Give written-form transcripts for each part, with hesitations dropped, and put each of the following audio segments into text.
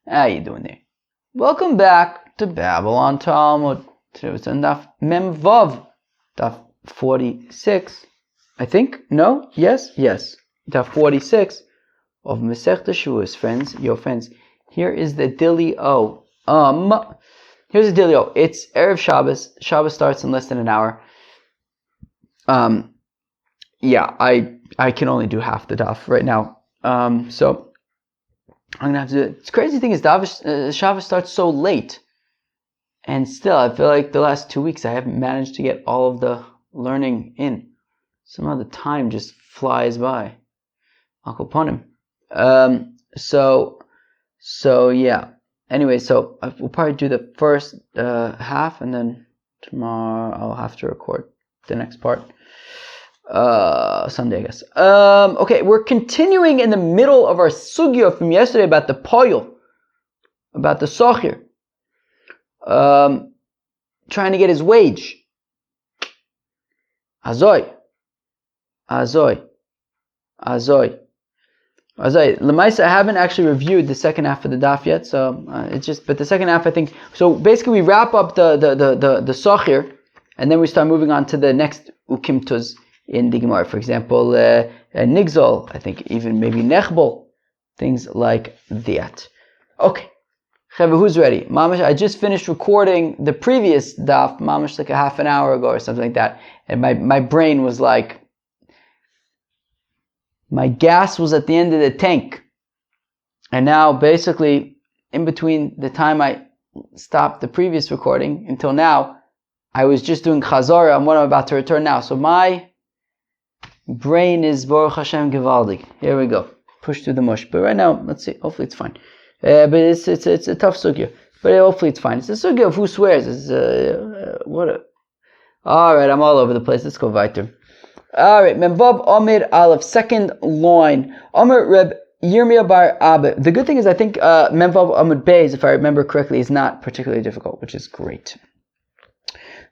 How you doing there? Welcome back to Babylon Talmud. Today was on Daf Mem Vav, Daf 46. I think? No? Yes? Yes. Daf 46 of Masechta Shevuos. Friends, here is the Dilio. Here's the Dilio. It's Erev Shabbos. Shabbos starts in less than an hour. Yeah, I can only do half the daf right now. So I'm gonna have to do it. The crazy thing is Shabbos starts so late, and still I feel like the last 2 weeks I haven't managed to get all of the learning in. Somehow the time just flies by. Uncle Ponim. So yeah. Anyway, so we'll probably do the first half, and then tomorrow I'll have to record the next part. Sunday, I guess. Okay, we're continuing in the middle of our sugya from yesterday about the poyel, about the sochir, trying to get his wage. Azoi. Lemaisa, I haven't actually reviewed the second half of the daf yet, so but the second half, I think. So basically, we wrap up the sochir, and then we start moving on to the next ukimtuz in the Gemara. For example, nigzol, I think even maybe nechbol, things like that. Okay, Chevy, who's ready? Mamash, I just finished recording the previous daf, Mamash, like a half an hour ago or something like that, and my brain was like, my gas was at the end of the tank. And now, basically, in between the time I stopped the previous recording until now, I was just doing chazara on what I'm about to return now. So my brain is Baruch Hashem Givaldig. Here we go. Push through the mush. But right now, let's see. Hopefully it's fine. But it's a tough sugya. But hopefully it's fine. It's a sugya of who swears. Alright, I'm all over the place. Let's go weiter. Alright, Memvav Amir Aleph, second line. Amir Reb Yirmiyah Bar Abba. The good thing is I think Memvav Amir Beis, if I remember correctly, is not particularly difficult, which is great.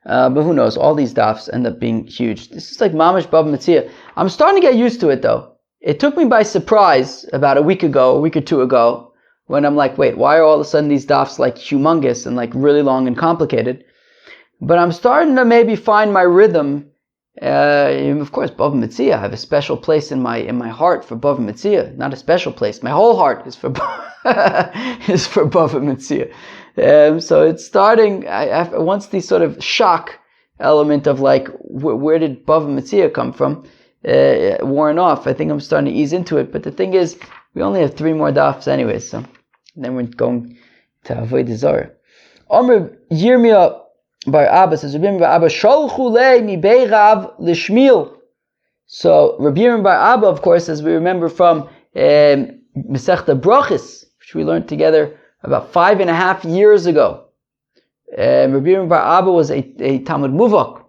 But who knows? All these dafs end up being huge. This is like Mamash Bava Metzia. I'm starting to get used to it though. It took me by surprise about a week or two ago, when I'm like, wait, why are all of a sudden these dafs like humongous and like really long and complicated? But I'm starting to maybe find my rhythm. Of course, Bava Metzia. I have a special place in my heart for Bava Metzia. Not a special place. My whole heart is for Bava Metzia. So it's starting. Once the sort of shock element of like where did Bava Metzia come from worn off, I think I'm starting to ease into it. But the thing is, we only have 3 more dafs anyway, so then we're going to avoid the Zara. Amr Yirmiyah Bar Abba says, Rabbi Bar Abba Sholchu le mi beirav l'shmil. So Rabbi Yirmiyah Bar Abba, of course, as we remember from Masechta Brachos, which we learned together about 5.5 years ago. Rabbi Yirmiyah Bar Abba was a Talmud Muvak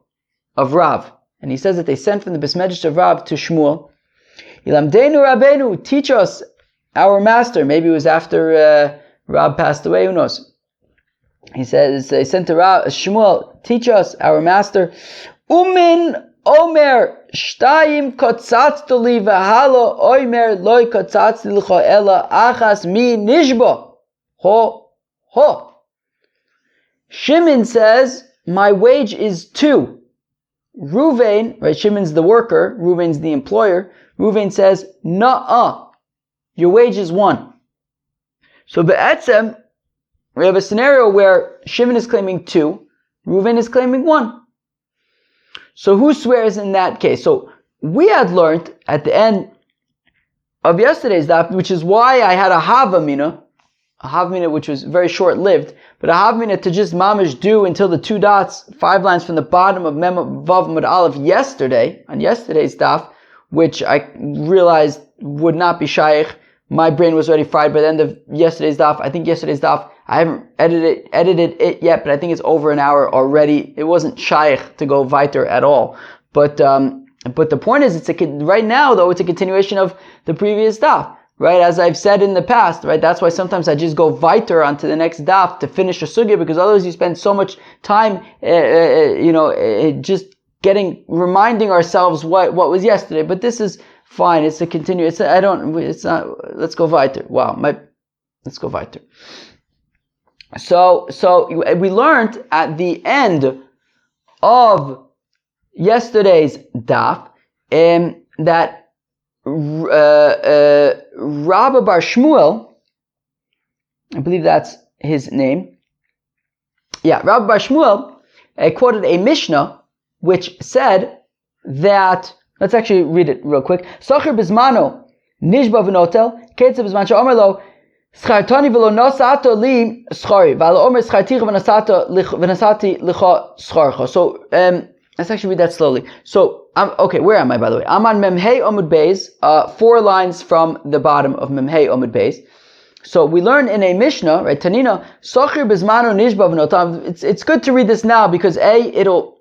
of Rav, and he says that they sent from the Beis Medrash of Rav to Shmuel. Ilamdeinu Rabbeinu, teach us, our master. Maybe it was after Rav passed away, who knows? He says, they sent to Shmuel, teach us, our master. Umin Omer Shtayim Kotzatztu li v'halo Omer loy kotzatzti l'cho ela achas mi nishbo. Ho. Shimon says, my wage is 2. Ruvain, right, Shimon's the worker, Ruvain's the employer. Ruvain says, nuh-uh, your wage is 1. So be'etzem, we have a scenario where Shimon is claiming 2, Reuven is claiming 1. So who swears in that case? So we had learned at the end of yesterday's daf, which is why I had a Havamina which was very short-lived, but a Havamina to just mamish do until the 2 dots, 5 lines from the bottom of Mem Vav Mud Aleph yesterday, on yesterday's daf, which I realized would not be shaykh. My brain was already fried by the end of yesterday's daf. I think yesterday's daf, I haven't edited it yet, but I think it's over an hour already. It wasn't shaykh to go weiter at all. But the point is, right now though, it's a continuation of the previous daf, right? As I've said in the past, right? That's why sometimes I just go weiter onto the next daf to finish a sugya, because otherwise you spend so much time, just reminding ourselves what was yesterday. But this is fine. It's a continue. Let's go weiter. Wow, let's go weiter. So we learned at the end of yesterday's daf that Rabbi Bar Shmuel, I believe that's his name. Yeah, Rabbi Bar Shmuel quoted a Mishnah which said that, let's actually read it real quick. Socher bizmano nishba v'notel ketzer bizman she'omer lo schartani v'lo nasato li schari v'alo omer scharticha v'nasati licha scharcha. So let's actually read that slowly. So okay, where am I, by the way? I'm on Memhei Omud Beis, 4 lines from the bottom of Memhei Omud Beis. So we learn in a Mishnah, right? Tanina, Sochir Bizmano Nishba V'notam. It's good to read this now because it'll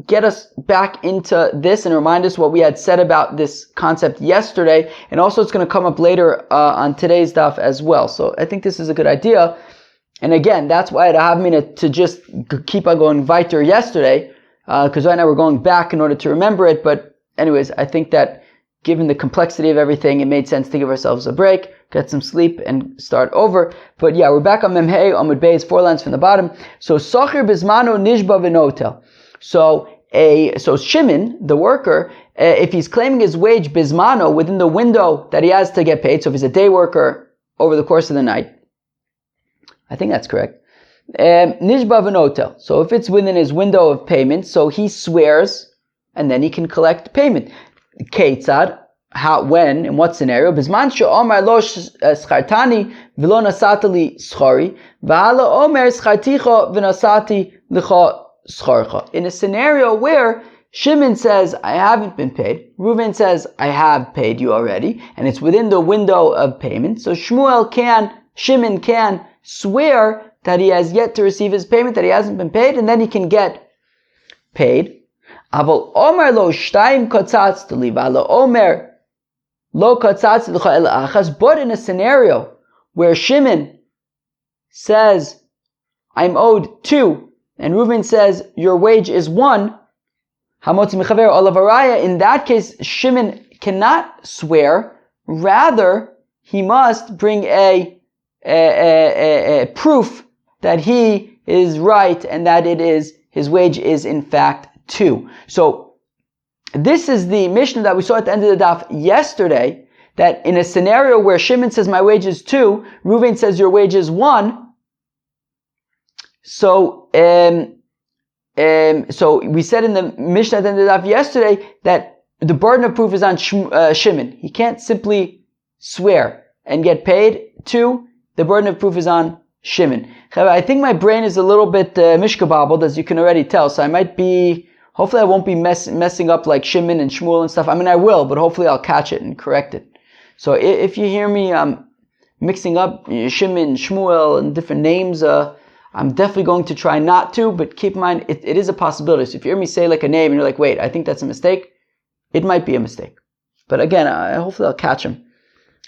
get us back into this and remind us what we had said about this concept yesterday, and also it's going to come up later on today's daf as well. So I think this is a good idea. And again, that's why I have me to just keep on going weiter yesterday, because right now we're going back in order to remember it. But anyways, I think that given the complexity of everything, it made sense to give ourselves a break, get some sleep, and start over. But yeah, we're back on Memhei Amud Beis, 4 lines from the bottom. So Sochir Bizmano Nishba V'notel. So Shimon, the worker, if he's claiming his wage Bizmano within the window that he has to get paid, so if he's a day worker over the course of the night, I think that's correct. Nishba V'notel. So if it's within his window of payment, so he swears, and then he can collect payment. Keitzad, how, when, in what scenario? Bizman she'omar lo schartani v'lo nasata li schari, v'hala omer scharticha v'nasati licha scharcha. In a scenario where Shimon says, I haven't been paid, Reuven says, I have paid you already, and it's within the window of payment, so Shimon can swear that he has yet to receive his payment, that he hasn't been paid, and then he can get paid. Aval omer lo shtayim kotzatzti li v'alo omer lo kotzatzti l'cha el achas. But in a scenario where Shimon says, I'm owed 2, and Reuven says, your wage is 1, hamotzi mechaver olav haraya, in that case, Shimon cannot swear, rather, he must bring a proof that he is right and that his wage is in fact 2. So this is the Mishnah that we saw at the end of the daf yesterday, that in a scenario where Shimon says my wage is 2, Reuven says your wage is 1. So so we said in the Mishnah at the end of the daf yesterday that the burden of proof is on Shimon. He can't simply swear and get paid 2. The burden of proof is on Shimon. I think my brain is a little bit mishkabobbled, as you can already tell, so hopefully I won't be messing up like Shimon and Shmuel and stuff. I mean, I will, but hopefully I'll catch it and correct it. So if you hear me mixing up Shimon, Shmuel, and different names, I'm definitely going to try not to, but keep in mind, it is a possibility. So if you hear me say like a name and you're like, wait, I think that's a mistake, it might be a mistake. But again, hopefully I'll catch them.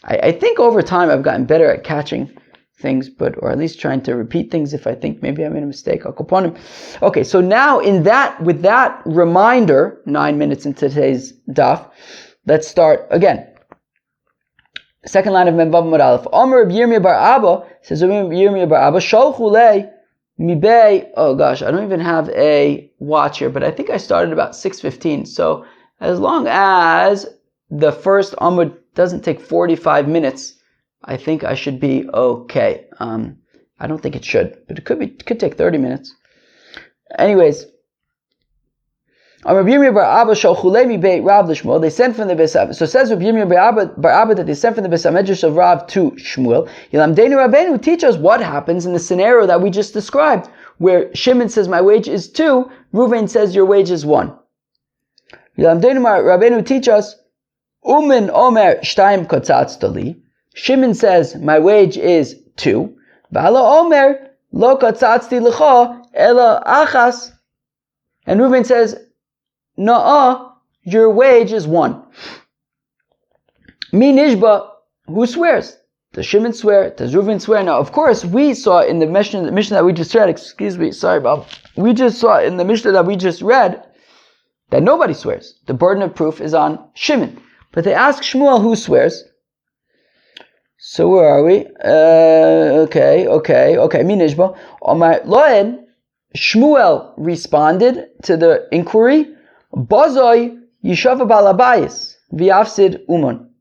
I think over time I've gotten better at catching things, or at least trying to repeat things if I think maybe I made a mistake. I'll upon him. Okay, so now with that reminder, 9 minutes into today's daf, let's start again. Second line of Memvav Amud Aleph. Omer Reb Yirmiyah bar Abba, says Reb Yirmiyah bar Abba, Sholchu lei mibei. Oh gosh, I don't even have a watch here, but I think I started about 6:15. So as long as the first Amud doesn't take 45 minutes, I think I should be okay. I don't think it should, but it could take 30 minutes. Anyways, Rabbi Yirmiyah bar Abba sholchulei mibeit Rav l'Shmuel. They sent from the Beis Hamikdash. So says Rabbi Yirmiyah bar Abba that they sent from the Beis Hamikdash of Rav to Shmuel. Yilamdeinu Rabbeinu, teach us what happens in the scenario that we just described, where Shimon says my wage is 2, Reuven says your wage is 1. Yilamdeinu Rabbeinu, teach us. Umin omer shtayim kotzatzta li. Shimon says, my wage is 2. V'ala omer, lo kotzatzti l'cha, ela achas. And Reuven says, Na'ah, your wage is 1. Mi nishba, who swears? Does Shimon swear? Does Reuven swear? Now, of course, we saw in the Mishnah that we just read, we just saw in the Mishnah that we just read that nobody swears. The burden of proof is on Shimon. But they ask Shmuel who swears. So where are we? Okay. Minishba. Omar Loen, Shmuel responded to the inquiry. Bozoi Yishava Balabayis V'Yafsid Uman.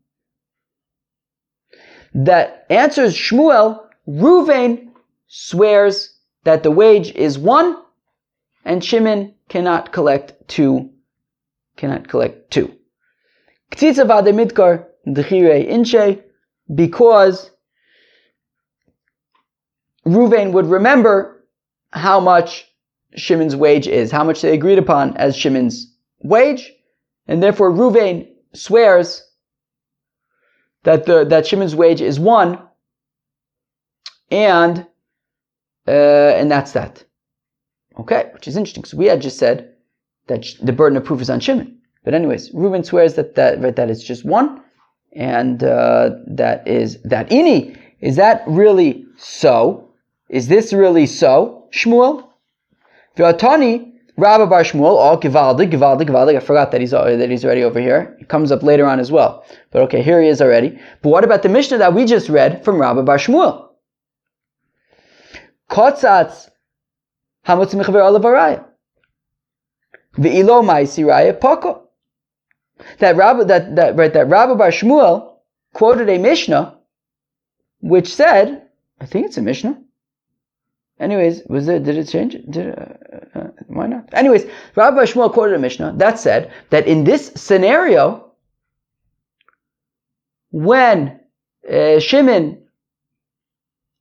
That answers Shmuel. Ruvain swears that the wage is 1, and Shimon cannot collect 2. Ktitza v'ade midkar d'chirei inche, because Ruvain would remember how much Shimon's wage is, how much they agreed upon as Shimon's wage, and therefore Ruvain swears that Shimon's wage is 1, and that's that. Okay, which is interesting. So we had just said that the burden of proof is on Shimon. But anyways, Reuben swears that it's just 1, and that is that. Ini, is that really so? Is this really so, Shmuel? V'atani Rabba bar Shmuel, all Givaldig. I forgot that he's already over here. He comes up later on as well. But okay, here he is already. But what about the Mishnah that we just read from Rabba bar Shmuel? Kotzatz hamutz mechaver olav araya. Ve'ilo ma'isi raya poko. That Rabba bar Shmuel quoted a Mishnah which said, I think it's a Mishnah. Anyways, did it change? Why not? Anyways, Rabba bar Shmuel quoted a Mishnah that said that in this scenario, when Shimon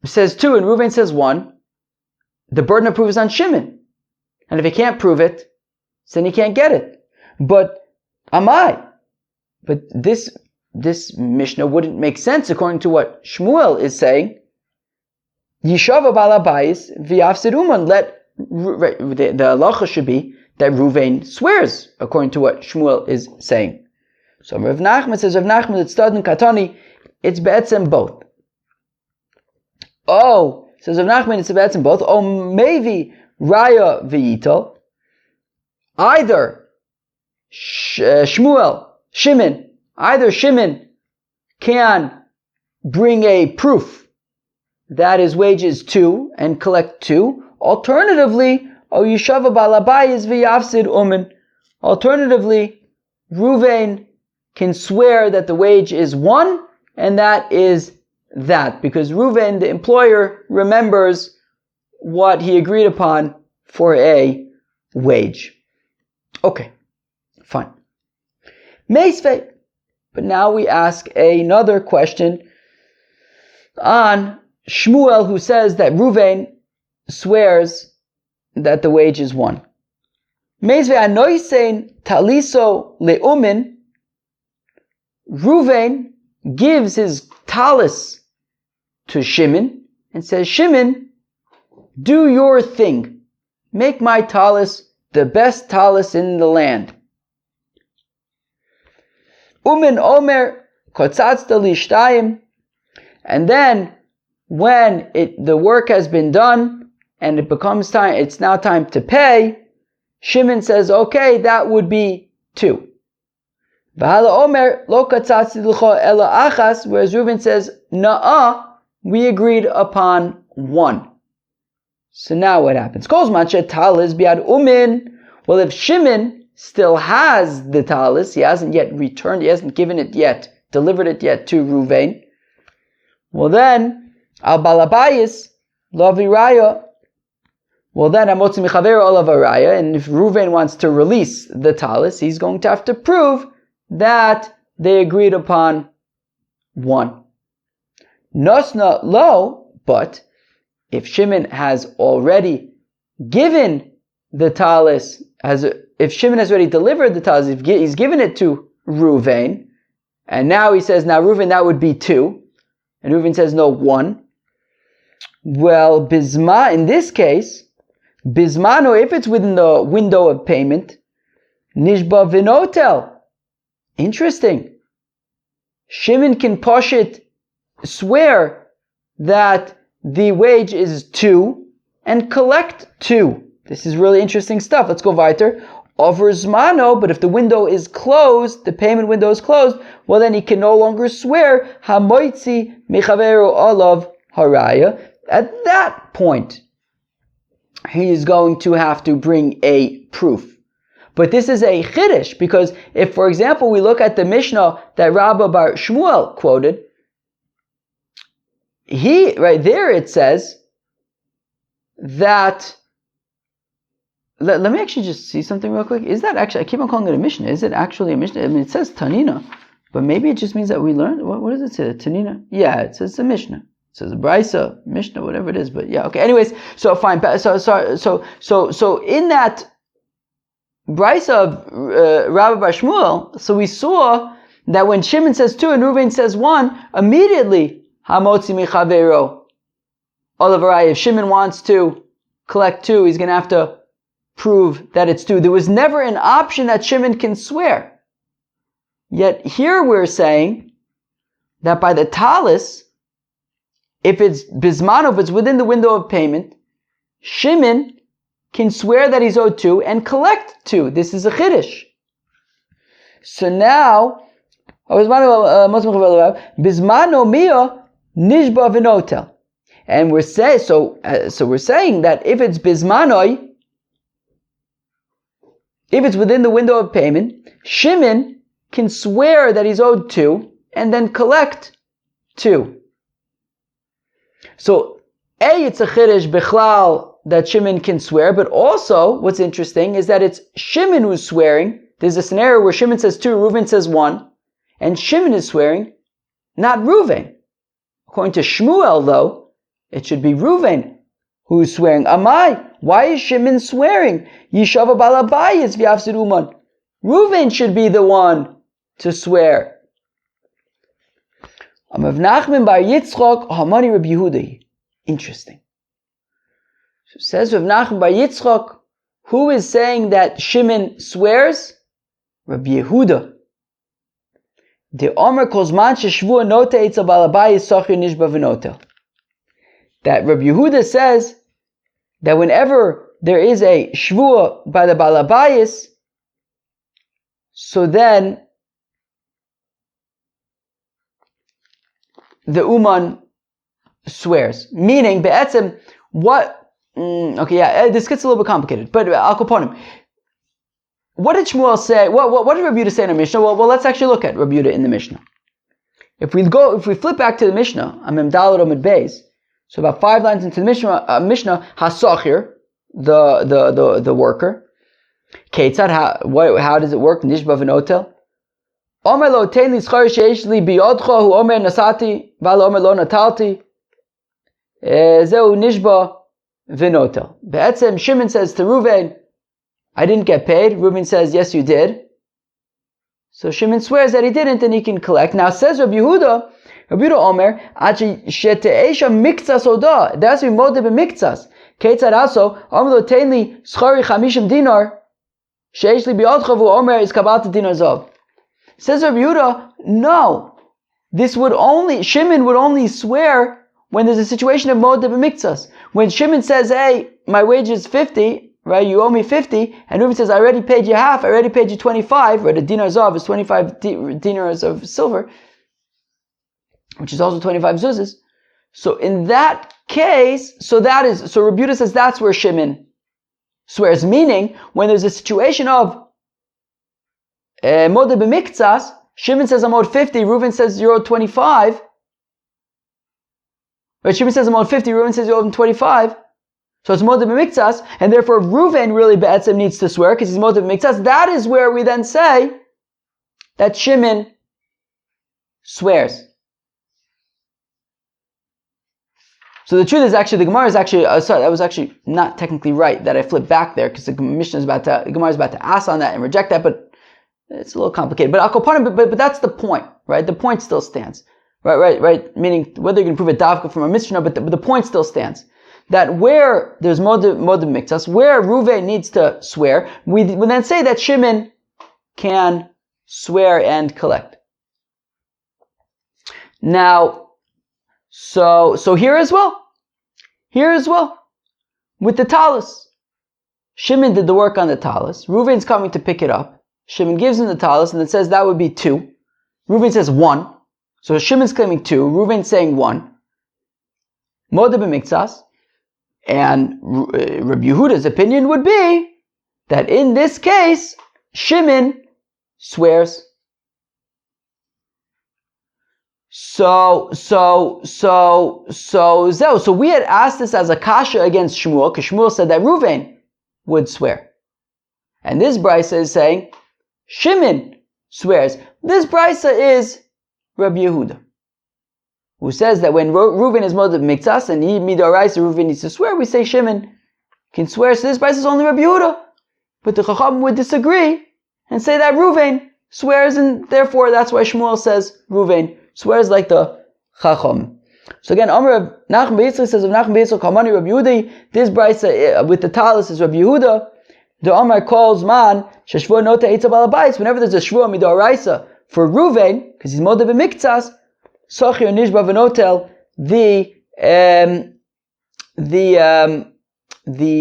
says 2 and Reuven says 1, the burden of proof is on Shimon. And if he can't prove it, then he can't get it. But this Mishnah wouldn't make sense according to what Shmuel is saying. Yishava balabayis v'yafsid uman. The halacha should be that Ruvain swears according to what Shmuel is saying. So Rav Nachman says, it's Tadin Katani, it's be'etzem both. Oh, says Rav Nachman, it's be'etzem both. Oh, maybe Raya v'yito. Either Shimon can bring a proof that his wage is 2 and collect 2. Alternatively, Yishava balabayis v'yafsid umen. Alternatively, Ruvain can swear that the wage is 1, and that is that, because Ruvain, the employer, remembers what he agreed upon for a wage. Okay, fine. Meisvei. But now we ask another question on Shmuel, who says that Ruvain swears that the wage is 1. Meisvei anoisein taliso leumin. Ruvain gives his talis to Shimon and says, Shimon, do your thing. Make my talis the best talis in the land. Umin omer kotzatzta lishtayim. And then when the work has been done and it becomes time, it's now time to pay, Shimon says, okay, that would be 2. V'hala omer lo katzatzti l'cho ela achas, whereas Reuven says, we agreed upon 1. So now what happens? Well, if Shimon still has the talis, he hasn't yet returned, he hasn't given it yet, delivered it yet to Ruvain, well then, al balabayis lo viraya. Well then, amotzi mechaver olav araya, and if Ruvain wants to release the talis, he's going to have to prove that they agreed upon 1. Nosna lo, but if Shimon has already given the talis, if Shimon has already delivered the talis, if he's given it to Ruvain, and now he says, now Ruvain, that would be 2, and Ruvain says, no, 1. Well, Bisma, in this case, Bismano, if it's within the window of payment, Nishba Vinotel. Interesting. Shimon can poshit, swear that the wage is 2 and collect 2. This is really interesting stuff. Let's go weiter. over Zmano, but if the window is closed, the payment window is closed, well then he can no longer swear Hamoitzi Mechaveru Olav Haraya. At that point, he is going to have to bring a proof. But this is a chiddush, because if, for example, we look at the Mishnah that Rabba Bar Shmuel quoted, right there it says that, let me actually just see something real quick. Is that actually, I keep on calling it a Mishnah, is it actually a Mishnah? I mean, it says Tanina, but maybe it just means that we learned, what does it say, Tanina? Yeah, it says a Mishnah. It says Brisa, Mishnah, whatever it is, but yeah, okay. Anyways, so fine, so in that Brisa of Rabbi Bar Shmuel, so we saw that when Shimon says 2 and Reuven says 1, immediately, Hamotzi Michavero, Olav, if Shimon wants to collect 2, he's going to have to prove that it's 2. There was never an option that Shimon can swear. Yet here we're saying that by the talis, if it's bismano, if it's within the window of payment, Shimon can swear that he's owed 2 and collect 2. This is a chiddush. So now, bismano mia nishba v'notel, and we're saying we're saying that if it's bismanoi, if it's within the window of payment, Shimon can swear that he's owed 2 and then collect 2. So, it's a chiddush bichlal that Shimon can swear, but also what's interesting is that it's Shimon who's swearing. There's a scenario where Shimon says 2, Reuven says 1, and Shimon is swearing, not Reuven. According to Shmuel, though, it should be Reuven who's swearing. Amai, why is Shimon swearing? Yishava balabayis v'yafsid uman. Reuven should be the one to swear. Amav Nachman bar Yitzchok, Hamani Rabbi Yehuda. Interesting. So it says Rav Nachman bar Yitzchok, who is saying that Shimon swears? Rabbi Yehuda. The Omer Kozman Sheshvua Nota Eitza Balabayis Sochir Nishba V'Notel. That Rabbi Yehuda says that whenever there is a Shvua by the Balabayis, so then the Uman swears. Meaning, Be'etzem, this gets a little bit complicated, but I'll Koponim. What did Shmuel say? What did Rabbi Yehuda say in the Mishnah? Well, let's actually look at Rabbi Yehuda in the Mishnah. If we flip back to the Mishnah, Amem Daled Omid Beis, so about 5 lines into the Mishnah, Hasachir, the worker. Ketzad, how does it work? Nishba v'notel. Omer lo tein li schar sheish li biyodcha hu omer nasati val omer lo natalti. Zeu nishba v'notel. Be'etzem, Shimon says to Reuven, I didn't get paid. Reuven says, yes, you did. So Shimon swears that he didn't and he can collect. Now says Rabbi Yehuda Omer, Achi shete'esha miktsas oda. There has to be motive in miktsas. Ketzad also, Omer lo tein li schari 50 dinar, sheish li biyodcha hu omer is kabat dinar zav. Says Rabbi Yehuda, no. Shimon would only swear when there's a situation of motive and miktsas. When Shimon says, hey, my wage is 50, right, you owe me 50, and Reuven says, I already paid you half, I already paid you 25, right, a dinar zav is 25 dinars of silver, which is also 25 zuzas. So in that case, so Rabbi Yehuda says that's where Shimon swears, meaning, when there's a situation of motive b'miktsas, Shimon says I'm owed 50, Reuven says you're owed 25, but Shimon says I'm owed 50, Reuven says you owe him 25. So it's motiv b'miktsas, and therefore Reuven really be'etzem needs to swear because he's motiv b'miktsas. That is where we then say that Shimon swears. So the truth is actually, the Gemara is actually, that was actually not technically right that I flipped back there because the Gemara is about to ask on that and reject that, but it's a little complicated. But but that's the point, right? The point still stands. Right. Meaning whether you can prove it davka from a Mishnah, but the point still stands. That where there's motiv miktsas, where Reuven needs to swear, we then say that Shimon can swear and collect. Now, so here as well, with the talus, Shimon did the work on the talis. Reuven's coming to pick it up. Shimon gives him the talis, and it says that would be 2. Reuven says 1. So Shimon's claiming 2. Reuven's saying 1. Moda b'miktsas. And Rabbi Yehuda's opinion would be that in this case, Shimon swears. So we had asked this as a kasha against Shmuel, because Shmuel said that Reuven would swear. And this brisa is saying, Shimon swears. This brisa is Rabbi Yehuda, who says that when Reuven is moed miktsas and he midoraisa Reuven needs to swear, we say Shimon can swear. So this brisa is only Rabbi Yehuda. But the Chacham would disagree and say that Reuven swears, and therefore that's why Shmuel says Reuven swears like the Chacham. So again, Amr Nachman B'Yitzchak says of Nachman B'Yitzchak Kamani Rabbi Yehuda. This brisa with the talis is Rabbi Yehuda. The Amr calls man sheshvua nota eitza balabais. Whenever there's a shvua midoraisa for Reuven, because he's moed b'miktsas, Sochir Nishba Venotel, the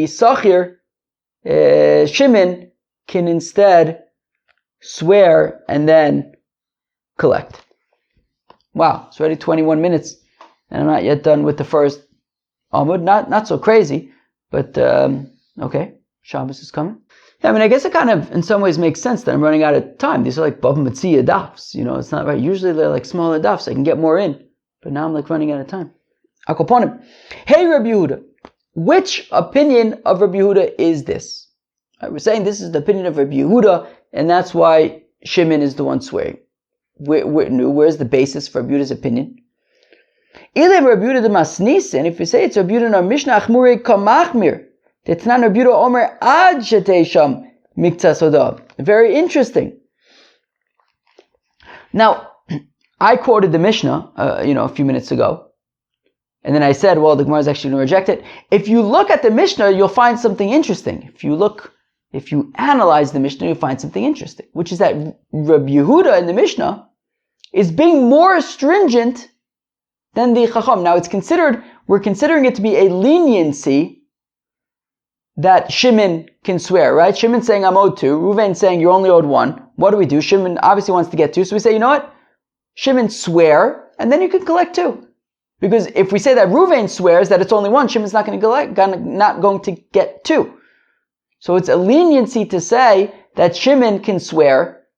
Sochir, Shimon, can instead swear and then collect. Wow, it's already 21 minutes, and I'm not yet done with the first Amud. Not so crazy, but okay, Shabbos is coming. Yeah, I mean, I guess it kind of, in some ways, makes sense that I'm running out of time. These are like Bava Metzia dafs, it's not right. Usually they're like smaller dafs, I can get more in. But now I'm like running out of time. Akoponim. Hey Rabbi Yehuda, which opinion of Rabbi Yehuda is this? Right, we're saying this is the opinion of Rabbi Yehuda, and that's why Shimon is the one swearing. Where's the basis for Rabbi Yehuda's opinion? Ilem Rabbi Yehuda de Masnis, and if you say it's Rabbi Yehuda in our Mishnah, Achmurei Kamachmir. Very interesting. Now, I quoted the Mishnah, a few minutes ago, and then I said, well, the Gemara is actually going to reject it. If you look at the Mishnah, you'll find something interesting. If you analyze the Mishnah, you'll find something interesting, which is that Rabbi Yehuda in the Mishnah is being more stringent than the Chacham. Now, we're considering it to be a leniency that Shimon can swear, right? Shimon's saying, I'm owed 2. Reuven's saying, you're only owed 1. What do? Shimon obviously wants to get 2. So we say, you know what? Shimon swear, and then you can collect 2. Because if we say that Reuven swears that it's only 1, Shimon's not going to get 2. So it's a leniency to say that Shimon can swear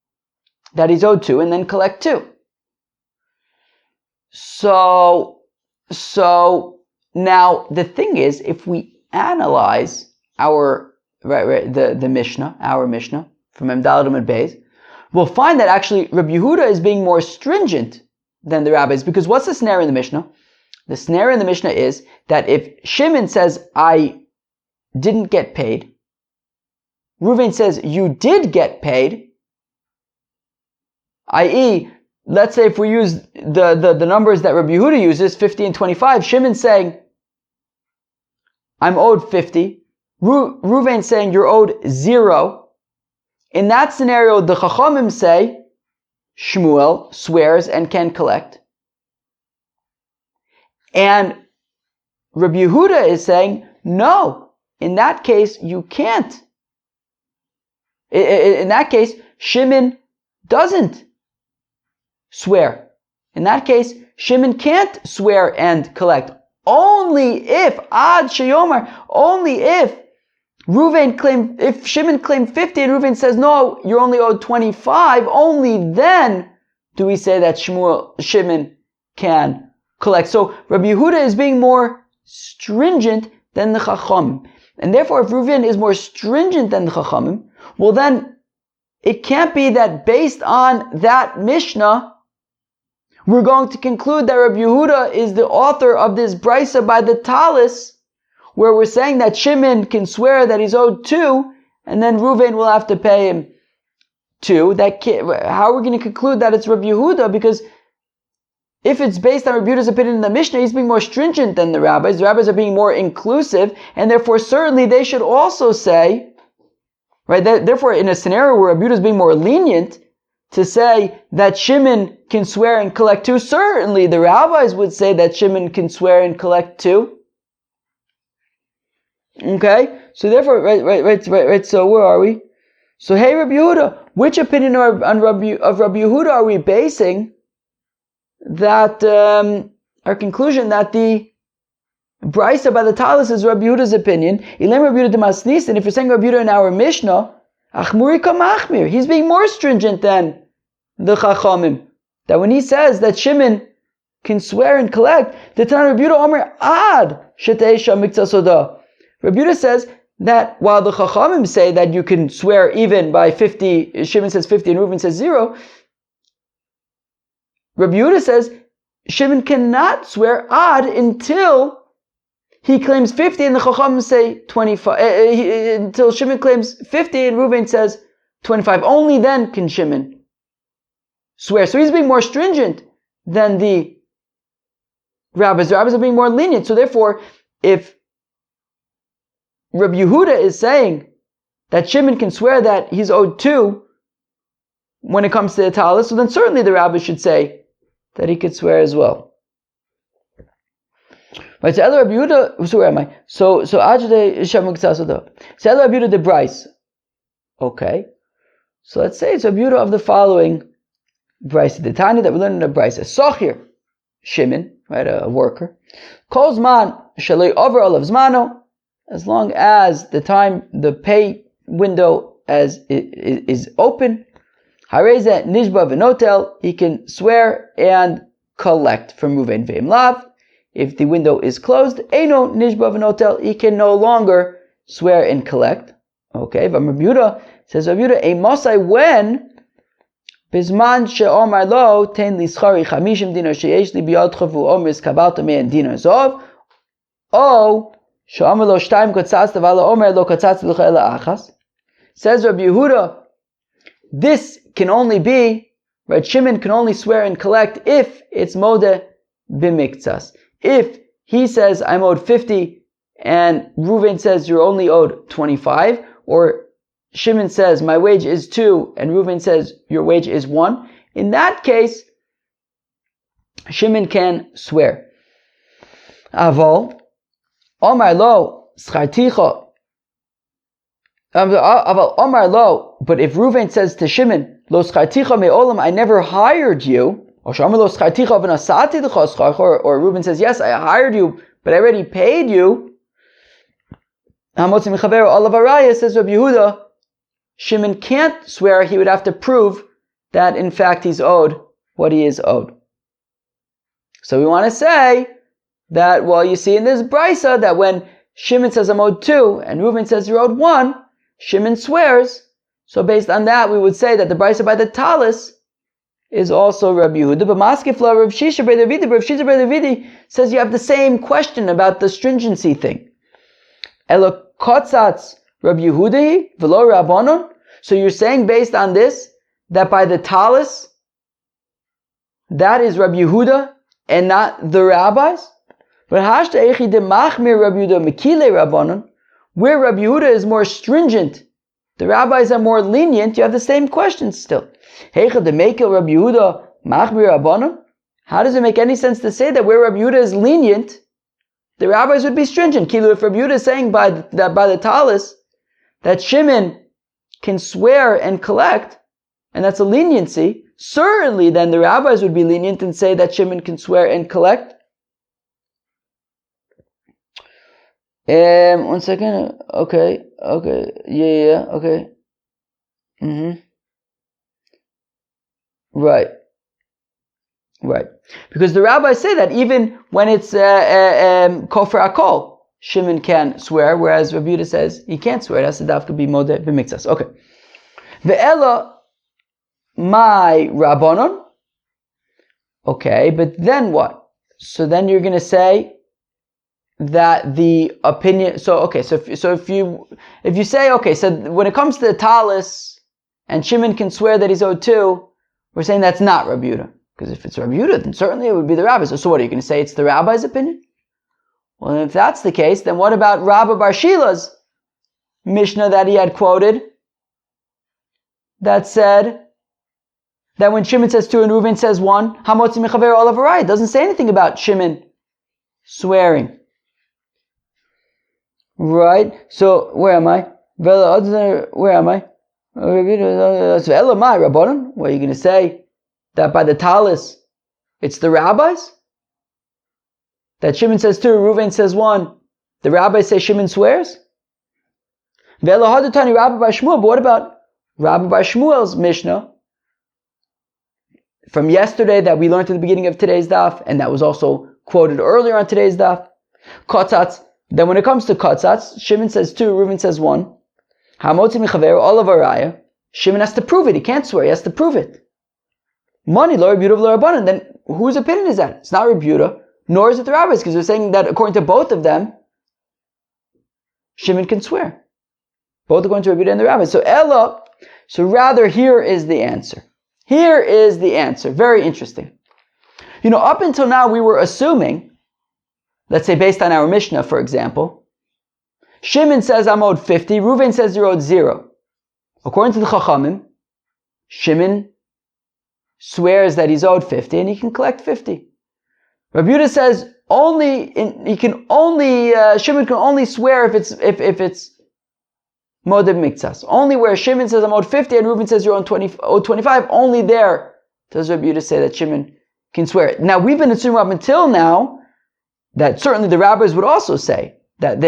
that he's owed 2 and then collect 2. So now the thing is, if we analyze the Mishnah, our Mishnah from Emdalad Amud Beis, we'll find that actually Rabbi Yehuda is being more stringent than the rabbis, because what's the snare in the Mishnah? The snare in the Mishnah is that if Shimon says, I didn't get paid, Reuven says, you did get paid, i.e., let's say if we use the numbers that Rabbi Yehuda uses, 50 and 25, Shimon's saying, I'm owed 50. Reuven saying you're owed 0. In that scenario, the Chachamim say Shmuel swears and can collect. And Rabbi Yehuda is saying, no, in that case, you can't. In that case, Shimon doesn't swear. In that case, Shimon can't swear and collect. Only if if Shimon claimed 50 and Reuven says, no, you're only owed 25, only then do we say that Shimon can collect. So Rabbi Yehuda is being more stringent than the Chacham. And therefore, if Reuven is more stringent than the Chachamim, well then, it can't be that based on that Mishnah, we're going to conclude that Rabbi Yehuda is the author of this brisa by the talis, where we're saying that Shimon can swear that he's owed 2, and then Reuven will have to pay him 2. How are we going to conclude that it's Rabbi Yehuda? Because if it's based on Rabbi Yehuda's opinion in the Mishnah, he's being more stringent than the rabbis. The rabbis are being more inclusive, and therefore certainly they should also say, right? Therefore, in a scenario where Rabbi Yehuda is being more lenient to say that Shimon can swear and collect 2, certainly the rabbis would say that Shimon can swear and collect 2. Okay, so therefore, right. So where are we? So hey, Rabbi Yehuda, which opinion of Rabbi Yehuda are we basing that our conclusion that the Brisa by the Talis is Rabbi Yehuda's opinion? Ilem Rabbi Yehuda Demasnis, and if you're saying Rabbi Yehuda in our Mishnah, Achmuri Kamachmir, he's being more stringent than the Chachamim. That when he says that Shimon can swear and collect, the Tan Rabbi Yehuda Omer Ad Shetesha Mikta Soda. Rabbi Yehuda says that while the Chachamim say that you can swear even by 50, Shimon says 50 and Reuven says 0, Rabbi Yehuda says Shimon cannot swear Ad until he claims 50 and the Chachamim say 25. Until Shimon claims 50 and Reuven says 25. Only then can Shimon swear. So he's being more stringent than the rabbis. The rabbis are being more lenient. So therefore, if Rabbi Yehuda is saying that Shimon can swear that he's owed 2 when it comes to the talis, so then certainly the rabbis should say that he could swear as well. Right, so Rabbi Yehuda, so where am I? So Ajde Shamuk Tzasoda. So Rabbi Yehuda the Bryce. Okay. So let's say it's Rabbi Yehuda of the following Bryce. The Tanya that we learned in the Bryce. Sochir Shimon, right, a worker. Calls man Shalei over Olav Zmano, as long as the pay window is open. Hareze Nishba V'Notel, he can swear and collect from Ruvain Ve'im Lav. If the window is closed, Eino Nishba V'Notel, he can no longer swear and collect. Okay, Rabbi Yehuda says, Rabbi Yehuda, a Mosai when Bizman she'omar lo ten lischari 50 dinar sheyesh li biyad chavu omris kabalta me'en dinar zov, o she'omar lo shtayim kotzatz v'ala omer lo kotzatz l'cha ela achas. Says Rabbi Yehuda, this can only be, right, Shimon can only swear and collect if it's modeh b'miktzas. If he says, I'm owed 50, and Reuven says, you're only owed 25, or Shimon says, my wage is 2, and Reuven says, your wage is 1, in that case, Shimon can swear. Aval, Omar lo, scharticha. Aval, Omar lo, but if Reuven says to Shimon, lo scharticha me'olam, I never hired you, or Reuben says, yes, I hired you, but I already paid you. Says Rabbi Yehuda, Shimon can't swear, he would have to prove that in fact he's owed what he is owed. So we want to say that, well, you see in this brisa that when Shimon says I'm owed 2 and Reuben says you're owed 1, Shimon swears. So based on that, we would say that the brisa by the talis is also Rabbi Yehuda. But Maskefla, Rav Shisha Bar Davidi says you have the same question about the stringency thing. Elo kotzatz Rabbi Yehuda v'lo Rabbanon. So you're saying based on this that by the talis that is Rabbi Yehuda and not the rabbis. But hashta echi de machmir Rabbi Yehuda mekile Rabbanon, where Rabbi Yehuda is more stringent, the rabbis are more lenient. You have the same question still. Heicha de Mekel Rabbi Yehuda Machmir Rabbanon. How does it make any sense to say that where Rabbi Yehuda is lenient, the rabbis would be stringent? Kilu, if Rabbi Yehuda is saying by the talis that Shimon can swear and collect, and that's a leniency, certainly then the rabbis would be lenient and say that Shimon can swear and collect. 1 second. Okay. Yeah. Okay. Right. Because the rabbis say that even when it's kofar akol, Shimon can swear, whereas Rabbi Yehuda says he can't swear. That's the dafka be modeh b'miktzas. Okay. Ve'ela my rabbanon. Okay, but then what? So then you're going to say that the opinion. So if you say, okay, so when it comes to the talis and Shimon can swear that he's owed 2, we're saying that's not Rabbi Yehuda. Because if it's Rabbi Yehuda, then certainly it would be the rabbis. So what are you going to say? It's the rabbi's opinion? Well, if that's the case, then what about Rabbi Bar Shila's Mishnah that he had quoted that said that when Shimon says 2 and Reuven says 1, Hamotzi Mechaver Olav Arai, it doesn't say anything about Shimon swearing. Right? So, where am I? Where am I? So, Elamai, Rabbanon, what are you going to say? That by the talis, it's the rabbis? That Shimon says 2, Reuven says 1. The rabbis say Shimon swears? But what about Rabbi Bar Shmuel's Mishnah from yesterday that we learned at the beginning of today's daf, and that was also quoted earlier on today's daf? Kotzatz. Then when it comes to Kotzatz, Shimon says 2, Reuven says 1. Hamotzi michaver olav araya. Shimon has to prove it. He can't swear. He has to prove it. Money lo rebuta lo rabbanan. Then whose opinion is that? It's not rebuta, nor is it the rabbis, because they're saying that according to both of them, Shimon can swear. Both according to rebuta and the rabbis. So rather, here is the answer. Here is the answer. Very interesting. Up until now we were assuming, let's say based on our Mishnah, for example, Shimon says I'm owed 50, Reuven says you're owed 0. According to the Chachamim, Shimon swears that he's owed 50 and he can collect 50. Rabbi Yehuda says Shimon can only swear if it's Modeb Miktsas. Only where Shimon says I'm owed 50 and Reuven says you're owed 25, only there does Rabbi Yehuda say that Shimon can swear. Now we've been assuming up until now that certainly the rabbis would also say that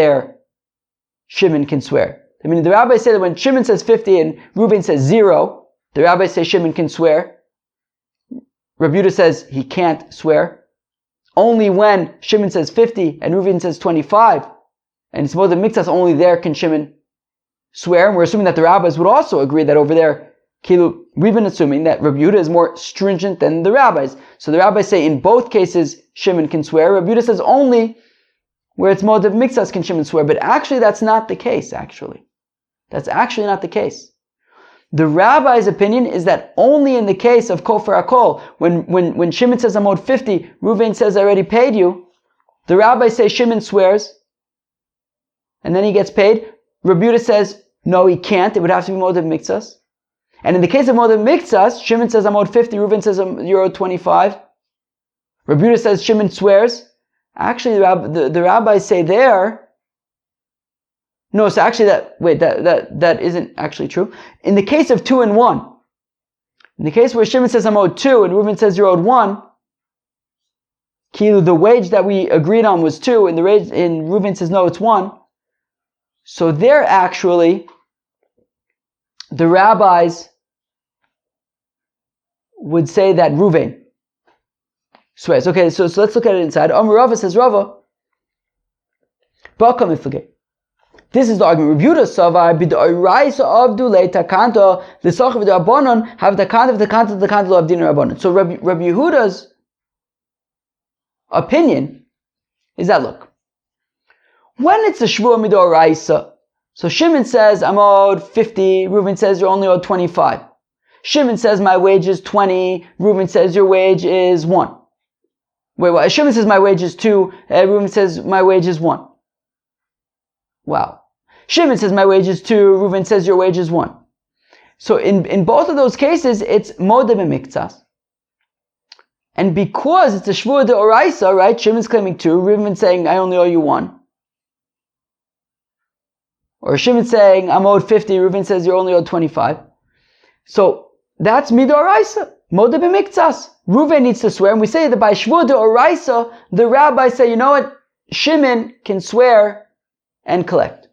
Shimon can swear. I mean, the rabbis say that when Shimon says 50 and Reuven says 0, the rabbis say Shimon can swear. Rabbi Yehuda says he can't swear. Only when Shimon says 50 and Reuven says 25, and it's Modeb Miktsas, only there can Shimon swear. And we're assuming that the rabbis would also agree that over there, we've been assuming that Rabbi Yehuda is more stringent than the rabbis. So the rabbis say in both cases Shimon can swear. Rabbi Yehuda says only where it's Modeb Miktsas can Shimon swear. But actually that's not the case, That's actually not the case. The rabbi's opinion is that only in the case of Kofer HaKol, when Shimon says I'm owed 50, Reuven says I already paid you, the rabbis say Shimon swears, and then he gets paid. Rabbi Yehuda says, no, he can't. It would have to be Modeb Miktsas. And in the case of Modeb Miktsas, Shimon says I'm owed 50, Reuven says you're owed 25. Rabbi Yehuda says Shimon swears. Actually, the rabbis say there, no, so actually that isn't actually true. In the case of 2 and 1, in the case where Shimon says I'm owed 2 and Reuven says you're owed 1, the wage that we agreed on was 2 and Reuven says no, it's 1. So there actually, the rabbis would say that Reuven swears. Okay, so let's look at it inside. Rava says Rava, Bakam Iflige. This is the argument. Rabbi Yehuda savar b'doraisa avdu le'takanta l'sachar v'd'rabanan have takanta v'takanta l'avdin rabbanan. So Rabbi Yehuda's opinion is that, look, when it's a shvua midoraisa, so Shimon says I'm owed 50, Reuven says you're only owed 25. Shimon says my wage is 20, Reuven says your wage is 1. Shimon says my wage is 2, Reuven says my wage is 1. Wow. Shimon says my wage is 2, Reuven says your wage is 1. So in both of those cases, it's Modeb Miktsas. And because it's a Shvua de Oraisa, right? Shimon's claiming 2, Reuven saying I only owe you 1. Or Shimon saying I'm owed 50, Reuven says you're only owed 25. So that's Midoraisa, Modeb Miktsas. Reuven needs to swear, and we say that by Shvua de Oraisa, the rabbis say, you know what? Shimon can swear and collect.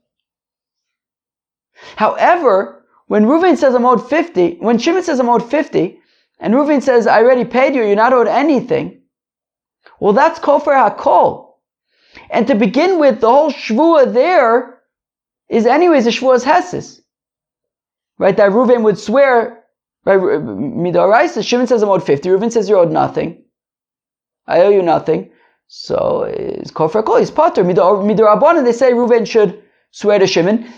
However, when Reuven says I'm owed 50, when Shimon says I'm owed 50, and Reuven says I already paid you, you're not owed anything, well that's Kofer HaKol. And to begin with, the whole Shvua there is anyways a Shvua's Hesis. Right, that Reuven would swear, right, Midoraisa, Shimon says I'm owed 50, Reuven says you're owed nothing. I owe you nothing. So it's Kofer HaKol, he's Potter. Midorabanan, they say Reuven should swear to Shimon.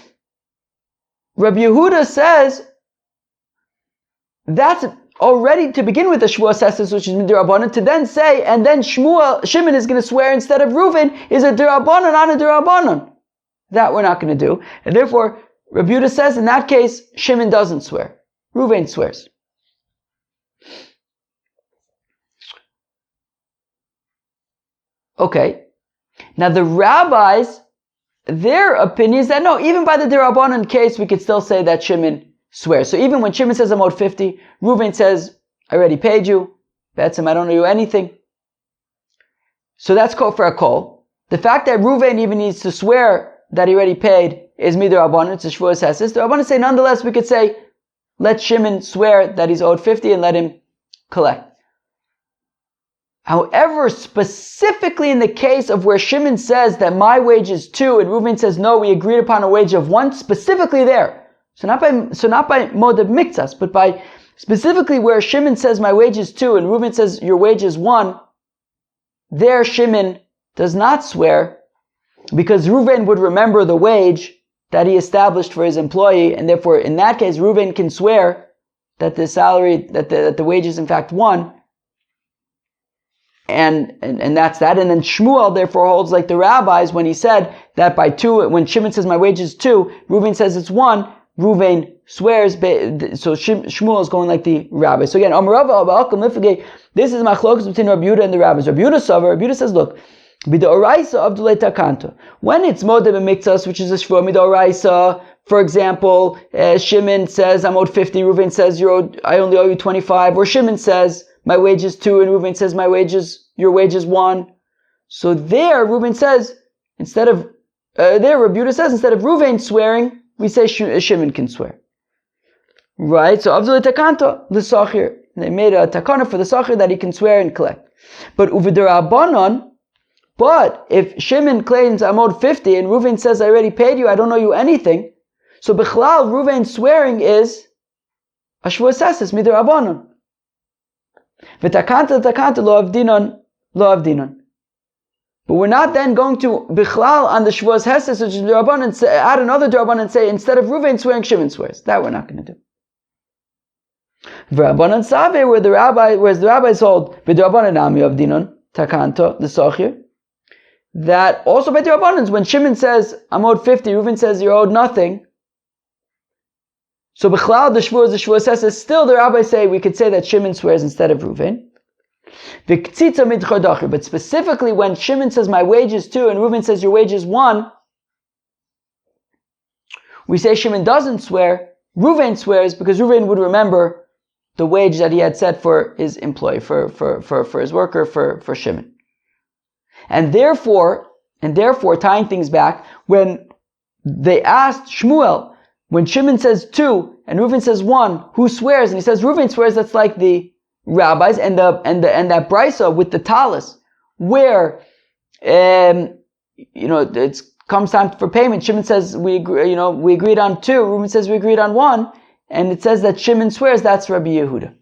Rabbi Yehuda says that's already to begin with the Shevuos Hesis, which is Midirabanan, to then say, and then Shimon is going to swear instead of Reuven, is a Dirabanan, not a Dirabanan. That we're not going to do. And therefore, Rabbi Yehuda says, in that case, Shimon doesn't swear. Reuven swears. Okay. Now the rabbis their opinion is that no, even by the Dirabanan case, we could still say that Shimon swears. So even when Shimon says I'm owed 50, Reuven says, I already paid you. Betzim, I don't owe you anything. So that's called for a call. The fact that Reuven even needs to swear that he already paid is Midirabanan, it's a Shevuos Hesses. The Rabbanan say, nonetheless, we could say, let Shimon swear that he's owed 50 and let him collect. However, specifically in the case of where Shimon says that my wage is 2 and Reuven says no, we agreed upon a wage of 1, specifically there. So not by Modeb Miktsas, but by specifically where Shimon says my wage is 2 and Reuven says your wage is 1, there Shimon does not swear because Reuven would remember the wage that he established for his employee, and therefore in that case Reuven can swear that the salary, that the wage is in fact 1. And that's that. And then Shmuel therefore holds like the rabbis when he said that by 2, when Shimon says my wage is 2, Reuven says it's 1, Reuven swears, so Shmuel is going like the rabbis. So again, this is machlokas between Rabbi Yehuda and the rabbis. Rabbi Yehuda says, look, B'da'oraisa Abdulay Takanto. When it's Modeh B'miktsas, which is a Shvuah B'da'oraisa, for example, Shimon says, I'm owed 50, Reuven says, I only owe you 25, or Shimon says, my wage is 2, and Reuven says, your wage is 1. So there, Reuven says, Rabbi Yehuda instead of Reuven swearing, we say Shimon can swear. Right? So, Abdullah Takanto, the Sachir. They made a takana for the Sachir that he can swear and collect. But Uvidirabanan, but if Shimon claims I'm owed 50 and Reuven says I already paid you, I don't owe you anything. So Bichlal, Reuven swearing is a Shevuos Hesses midirabanan. V'takanta lo avdinon. But we're not then going to Bichlal on the Shevuos Hesses, which is midirabanan, add another dirabanan and say instead of Reuven swearing, Shimon swears. That we're not going to do. V'rabanan Save, whereas the rabbis hold v'dirabanan nami avdinon takanto the Sachir. That also by the Rabbanans, when Shimon says, I'm owed 50, Reuven says, you're owed nothing. So B'chlal, the Shevuos Hesses, still the rabbis say, we could say that Shimon swears instead of Reuven. But specifically when Shimon says, my wage is 2, and Reuven says, your wage is 1, we say Shimon doesn't swear, Reuven swears, because Reuven would remember the wage that he had set for his employee, for his worker, for Shimon. And therefore, tying things back, when they asked Shmuel, when Shimon says 2 and Reuven says 1, who swears? And he says Reuven swears. That's like the rabbis and that brisa with the talis, where it comes time for payment. Shimon says we agreed on 2. Reuven says we agreed on 1, and it says that Shimon swears. That's Rabbi Yehuda.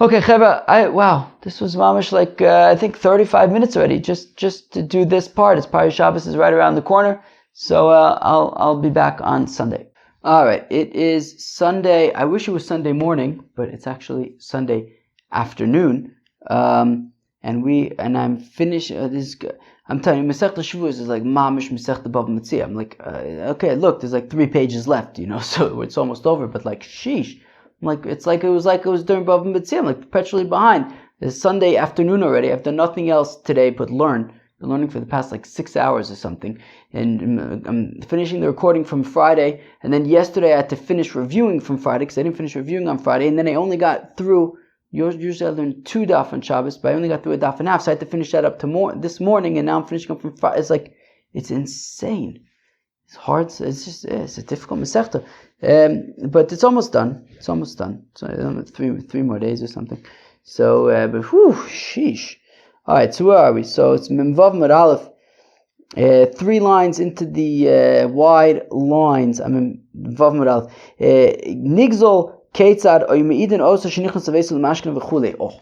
Okay, Cheva, wow, this was mamish like, I think 35 minutes already, just to do this part. It's Paris Shabbos is right around the corner, so I'll be back on Sunday. Alright, it is Sunday, I wish it was Sunday morning, but it's actually Sunday afternoon, and I'm finished, I'm telling you, Masechta Shevuos is like mamish Masechta Bava Metzia. I'm like, okay, look, there's like 3 pages left, so it's almost over, but like, sheesh. It was during Bava Metzia. I'm like perpetually behind. It's Sunday afternoon already. I've done nothing else today but learn. Been learning for the past 6 hours or something. And I'm finishing the recording from Friday. And then yesterday I had to finish reviewing from Friday because I didn't finish reviewing on Friday. And then I only got through, usually I learn 2 daf on Shabbos, but I only got through a daf and a half. So I had to finish that up this morning. And now I'm finishing up from Friday. It's insane. It's hard. It's a difficult Masechta. But it's almost done. So 3 more days or something. So, but whew, sheesh. Alright, so where are we? So it's Memvav Mad Aleph. 3 lines into the wide lines. Memvav Mad Aleph. Nigzol Ketzad Oymeidin Osa Shenichnas Avesul Mashkin V'chule. Oh.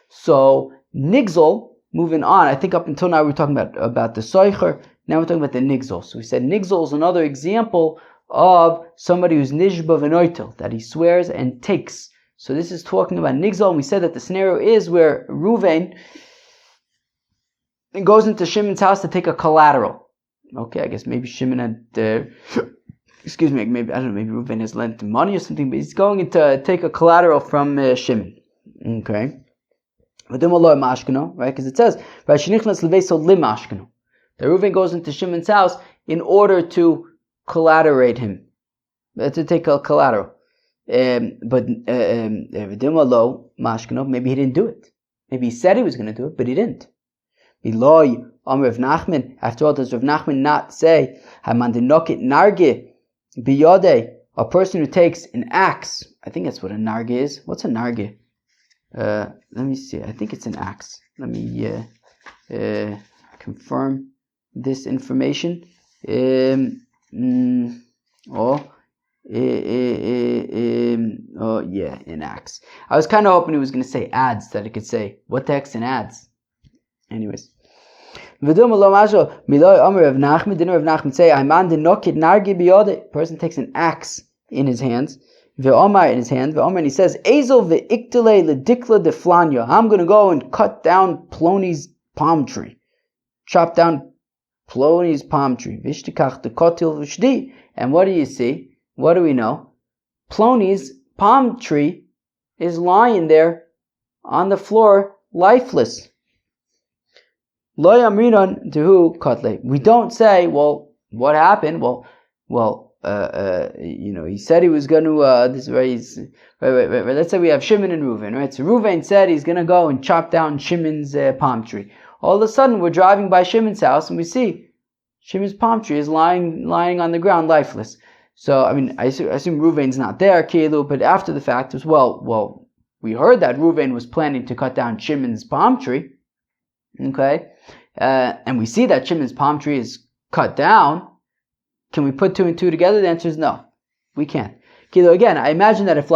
So, Nigzol, moving on, I think up until now we were talking about the Soicher. Now we're talking about the Nigzol. So we said Nigzol is another example of somebody who's Nishba V'noitel, that he swears and takes. So this is talking about Nigzol, and we said that the scenario is where Reuven goes into Shimon's house to take a collateral. Okay, I guess maybe Shimon had, maybe Reuven has lent him money or something, but he's going to take a collateral from Shimon. Okay. Right, because it says, That Reuven goes into Shimon's house in order to collaterate him, to take a collateral. But maybe he didn't do it. Maybe he said he was going to do it, but he didn't. After all, does Rav Nachman not say, a person who takes an axe? I think that's what a narge is. What's a narge? Let me see. I think it's an axe. Let me confirm this information. Oh yeah, an axe. I was kind of hoping he was going to say ads, that it could say, what the heck's an ads? Anyways. Person takes an axe in his hands, and he says, I'm going to go and cut down Plony's palm tree. Chop down Plony's palm tree. And what do you see? What do we know? Plony's palm tree is lying there on the floor, lifeless. We don't say, well, what happened? He said he was going to, this is where he's, right. Let's say we have Shimon and Reuven, right? So Reuven said he's going to go and chop down Shimon's palm tree. All of a sudden, we're driving by Shimon's house and we see Shimon's palm tree is lying on the ground, lifeless. So, I assume Reuven's not there, Kielu, but after the fact as well, we heard that Reuven was planning to cut down Shimon's palm tree. Okay, and we see that Shimon's palm tree is cut down. Can we put two and two together? The answer is no, we can't. Kilo, again, I imagine that if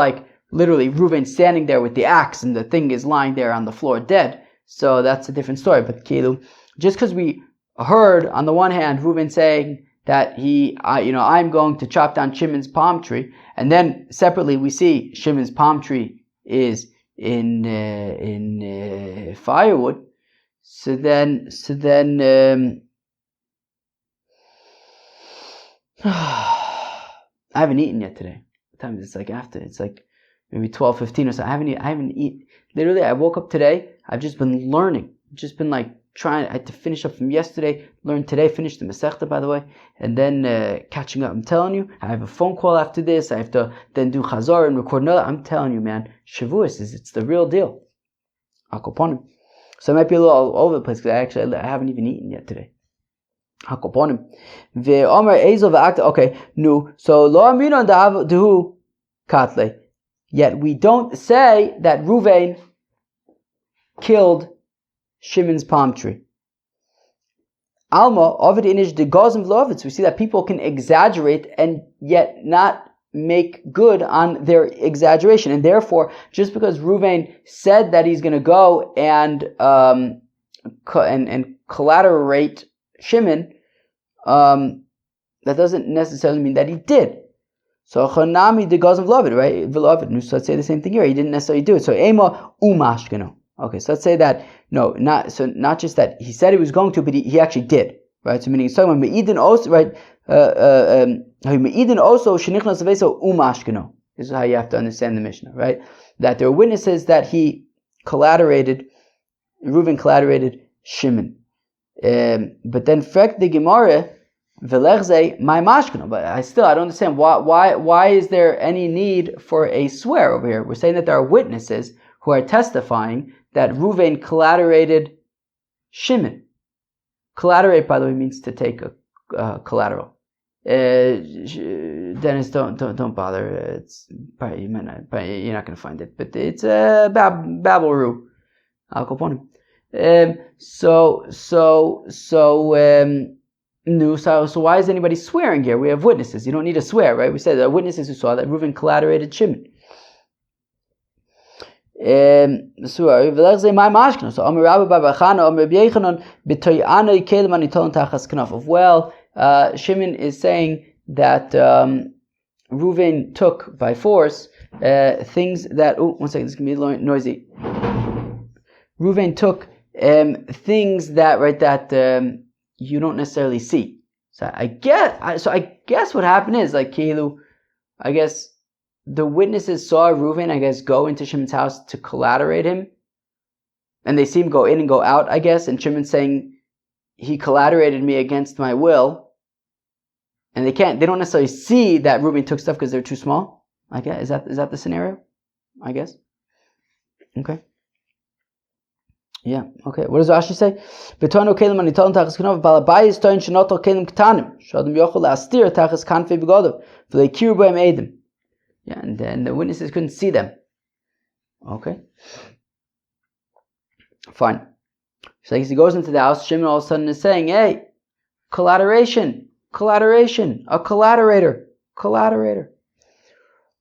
literally Reuven's standing there with the axe and the thing is lying there on the floor dead, so that's a different story. But Kilo, just because we heard on the one hand Reuven saying that I'm going to chop down Shimon's palm tree, and then separately we see Shimon's palm tree is in firewood. So then, I haven't eaten yet today. What time is it? It's maybe 12:15 or so. I haven't eaten. Literally, I woke up today. I've just been learning. I had to finish up from yesterday, learn today, finish the Masechta, by the way, and then catching up. I'm telling you, I have a phone call after this. I have to then do Chazar and record another. I'm telling you, man, Shevuos it's the real deal. Akoponim. So I might be a little all over the place because I haven't even eaten yet today. Hakoponim. Okay, no. So lo aminon dahu katle. Yet we don't say that Reuven killed Shimon's palm tree. Alma ovid inish de gozim v'lovitz. We see that people can exaggerate and yet not make good on their exaggeration, and therefore, just because Reuven said that he's going to go and collaterate Shimon, that doesn't necessarily mean that he did. So chanami de gozim v'lovid, right? V'lovid. So let's say the same thing here. He didn't necessarily do it. So ema umashkeno. Okay, so let's say that not just that he said he was going to, but he actually did, right? So meaning he's talking about me'idin also, right? Me'idin also shenichnas aveso umashkeno. This is how you have to understand the Mishnah, right? That there are witnesses that Reuven collaborated Shimon. But then frek the Gemara velechze my mashkeno. But I don't understand why is there any need for a swear over here? We're saying that there are witnesses who are testifying that Reuven collaborated Shimon. Collaborate, by the way, means to take a collateral. Dennis, don't bother. It's probably you're not going to find it, but it's a Babel-ru. I'll go upon him. So why is anybody swearing here? We have witnesses. You don't need to swear, right? We said there are witnesses who saw that Reuven collaborated Shimon. So Shimon is saying that Reuven took by force things that. Oh, one second, this can be noisy. Reuven took things that you don't necessarily see. So I guess what happened is I guess the witnesses saw Reuven go into Shimon's house to collaterate him, and they see him go in and go out. I guess, and Shimon's saying he collaborated me against my will, and they don't necessarily see that Reuben took stuff because they're too small. I guess is that the scenario? I guess. Okay. Yeah. Okay. What does Rashi say? Betonu kelim anitolim tachas kanov balabayis toin shenotel kelim ktanim shadam yochel astir tachas kanfei begodav v'leikiru b'hem edim. Yeah, and then the witnesses couldn't see them. Okay. Fine. So he goes into the house. Shimon all of a sudden is saying, "Hey, collaboration, a collaborator."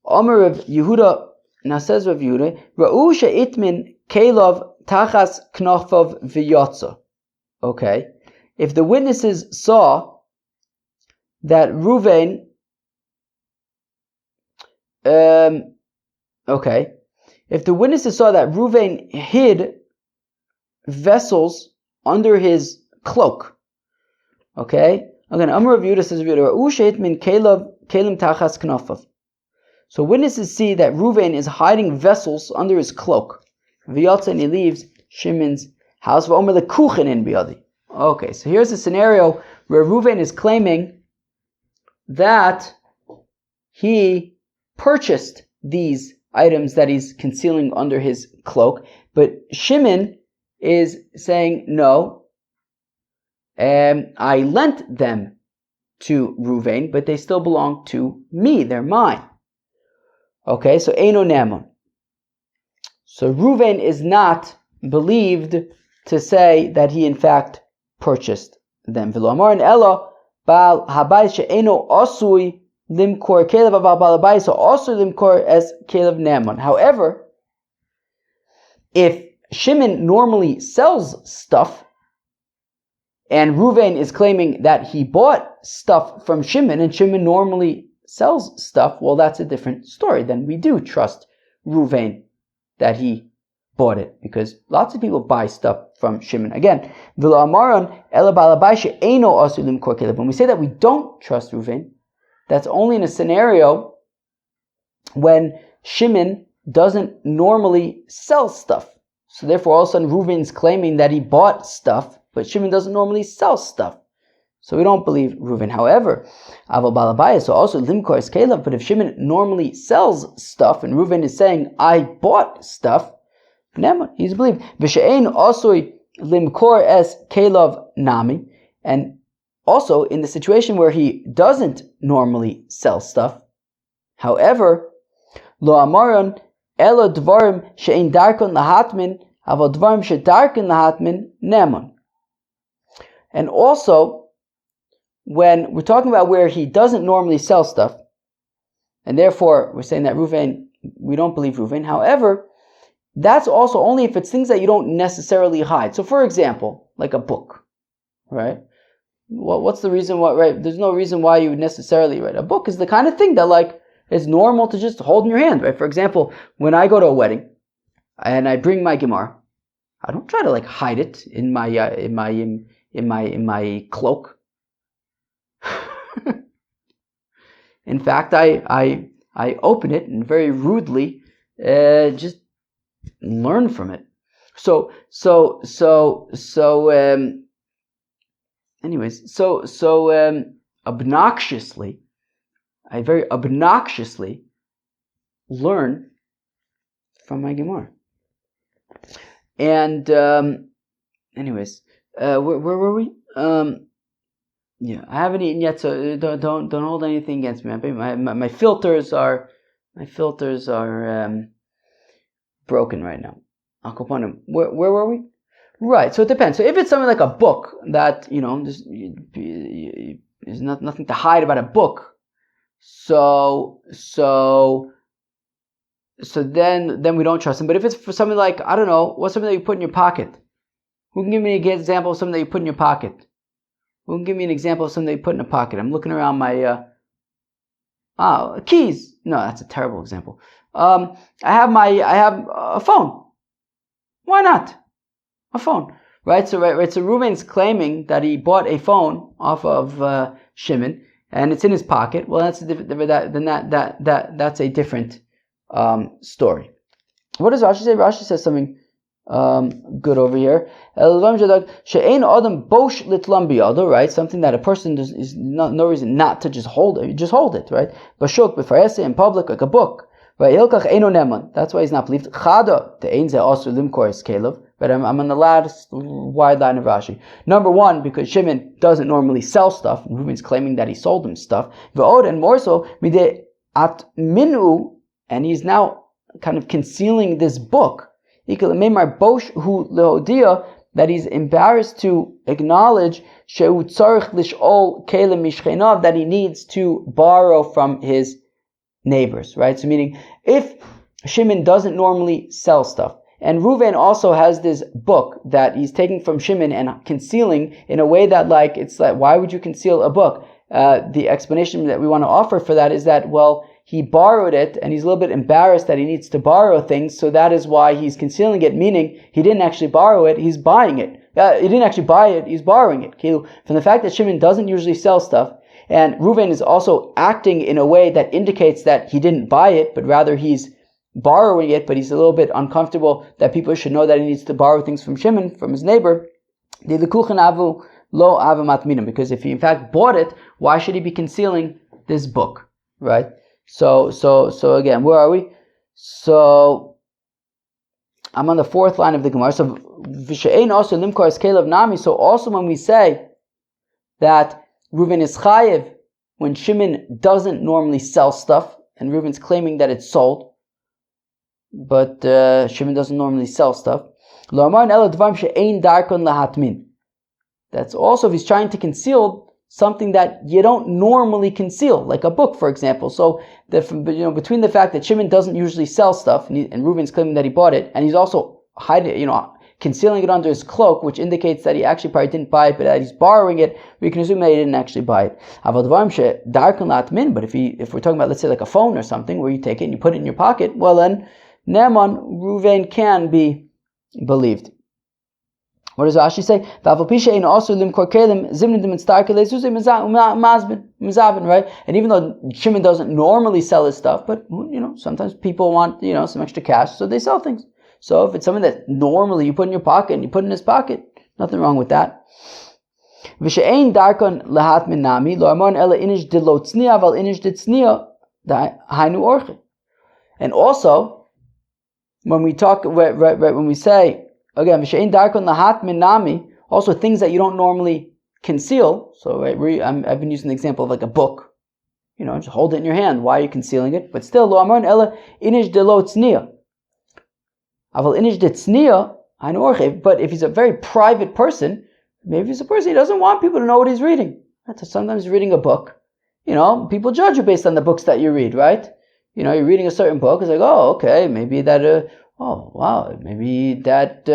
Omer of Yehuda. Now says Rav Yehuda, Ra'u she'itmin kelov tachas knofov v'yotza. Okay. If the witnesses saw that Ruvain, if the witnesses saw that Ruvain hid vessels under his cloak, okay. Again, Amar Rav Yehuda says Ra'u she'itmin kelim tachas knofov. So witnesses see that Reuven is hiding vessels under his cloak. V'yotza, and he leaves Shimon's house. V'omer lekuchen in biyadi. Okay, so here's a scenario where Reuven is claiming that he purchased these items that he's concealing under his cloak, but Shimon is saying, no, I lent them to Reuven, but they still belong to me, they're mine. Okay, so Eino Namon. So Reuven is not believed to say that he in fact purchased them. V'lo amar elo bal habayis she'eino osui limkor kelev aval bal habayis osui limkor es kelev Namon. However, if Shimon normally sells stuff, and Reuven is claiming that he bought stuff from Shimon, and Shimon normally sells stuff, well, that's a different story. Then we do trust Reuven that he bought it, because lots of people buy stuff from Shimon. Again, when we say that we don't trust Reuven, that's only in a scenario when Shimon doesn't normally sell stuff. So therefore, all of a sudden, Reuven's claiming that he bought stuff, but Shimon doesn't normally sell stuff. So we don't believe Reuven. However, Aval Balabaya, so also Limkor is Caleb, but if Shimon normally sells stuff and Reuven is saying, I bought stuff, he's believed. V'she'ein osoi Limkor es Caleb Nami, and also in the situation where he doesn't normally sell stuff, however, Lo Amaron Elo Dvarim she'ein Darkon Lahatmin, Aval Dvarim she'darkon Lahatmin Nemon. And also, when we're talking about where he doesn't normally sell stuff, and therefore we're saying that Reuven, we don't believe Reuven. However, that's also only if it's things that you don't necessarily hide. So for example, like a book, right? Well, what's the reason why, right? There's no reason why you would necessarily write. A book is the kind of thing that like is normal to just hold in your hand, right? For example, when I go to a wedding and I bring my Gemara, I don't try to like hide it in my cloak. In fact, I open it and very rudely just learn from it. Obnoxiously, I very obnoxiously learn from my Gemara. And where were we? Yeah, I haven't eaten yet, so don't hold anything against me. My filters are broken right now. Where were we? Right. So it depends. So if it's something like a book that there's nothing to hide about a book, so then we don't trust him. But if it's for something like, I don't know, what's something that you put in your pocket? Who can give me an example of something that you put in your pocket? Who can give me an example of something that you put in a pocket? I'm looking around my keys. No, that's a terrible example. I have a phone. Why not? A phone, right? So Reuven's claiming that he bought a phone off of Shimon, and it's in his pocket. Well, that's a different story. What does Rashi say? Rashi says something good over here. Right? Something that a person is no reason not to just hold it. You just hold it, right? Bashuk, b'farese, in public, like a book. Right? That's why he's not believed. But I'm on the last wide line of Rashi. Number one, because Shimon doesn't normally sell stuff. Reuben's claiming that he sold him stuff. And more so, and he's now kind of concealing this book. That he's embarrassed to acknowledge that he needs to borrow from his neighbors, right? So meaning, if Shimon doesn't normally sell stuff, and Reuven also has this book that he's taking from Shimon and concealing in a way that, like, it's like, why would you conceal a book? The explanation that we want to offer for that is that, well, he borrowed it and he's a little bit embarrassed that he needs to borrow things, so that is why he's concealing it, meaning he didn't actually borrow it, he's buying it. He didn't actually buy it, he's borrowing it. From the fact that Shimon doesn't usually sell stuff, and Reuven is also acting in a way that indicates that he didn't buy it, but rather he's borrowing it, but he's a little bit uncomfortable that people should know that he needs to borrow things from Shimon, from his neighbor. Because if he in fact bought it, why should he be concealing this book, right? So again, where are we? So I'm on the fourth line of the Gemara. So also when we say that Reuven is chayiv when Shimon doesn't normally sell stuff, and Reuven's claiming that it's sold, but Shimon doesn't normally sell stuff. That's also if he's trying to conceal something that you don't normally conceal, like a book, for example. So, between the fact that Shimon doesn't usually sell stuff, and Reuven's claiming that he bought it, and he's also hiding, concealing it under his cloak, which indicates that he actually probably didn't buy it, but that he's borrowing it, we can assume that he didn't actually buy it. But if we're talking about, let's say, like a phone or something, where you take it and you put it in your pocket, well then, Naaman, Reuven can be believed. What does Rashi say? Right? And even though Shimon doesn't normally sell his stuff, but sometimes people want some extra cash, so they sell things. So if it's something that normally you put in your pocket and you put in his pocket, nothing wrong with that. And also, when we talk, when we say, again, also things that you don't normally conceal. So I've been using the example of like a book. Just hold it in your hand. Why are you concealing it? But still, but if he's a very private person, maybe he's a person he doesn't want people to know what he's reading. So sometimes reading a book, people judge you based on the books that you read, right? You're reading a certain book, it's like, oh, okay, maybe that, maybe that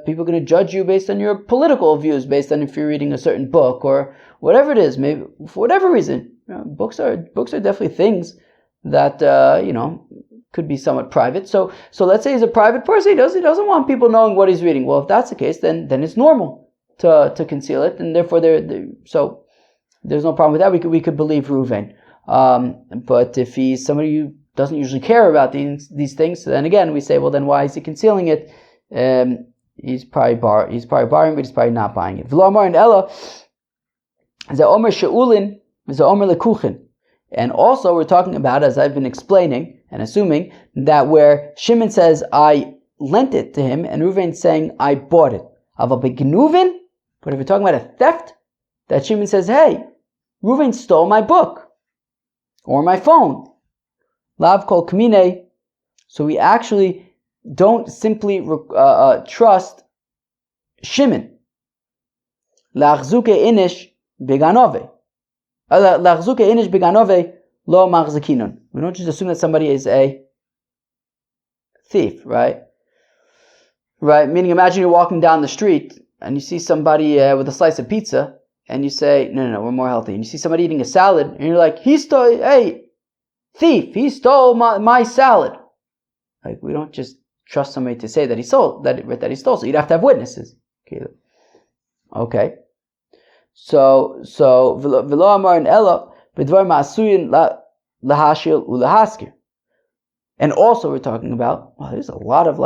people are going to judge you based on your political views, based on if you're reading a certain book or whatever it is. Maybe for whatever reason, books are definitely things that could be somewhat private. So let's say he's a private person. He doesn't want people knowing what he's reading. Well, if that's the case, then it's normal to conceal it, and therefore so there's no problem with that. We could believe Reuven. But if he's somebody who doesn't usually care about these things, so then again we say, well, then why is he concealing it? He's probably borrowing, but he's probably not buying it. V'lo and Ella, the Omer She'ulin, the Omer Lekuchin. And also we're talking about, as I've been explaining and assuming, that where Shimon says, I lent it to him, and Reuven saying, I bought it. But if we're talking about a theft, that Shimon says, hey, Reuven stole my book or my phone. Lav kol kmine. So we actually don't simply trust Shimon. Lachzuke inish beganove. Lachzuke inish beganove lo machzakinun. We don't just assume that somebody is a thief, right? Right. Meaning, imagine you're walking down the street and you see somebody with a slice of pizza, and you say, no, we're more healthy. And you see somebody eating a salad, and you're like, hey, thief, he stole my salad. Like, we don't just trust somebody to say that he stole. So you'd have to have witnesses. Okay. So v'lo amar in ella b'dvar ma'asuyin lahashil ulahaskir. And also we're talking about, there's a lot of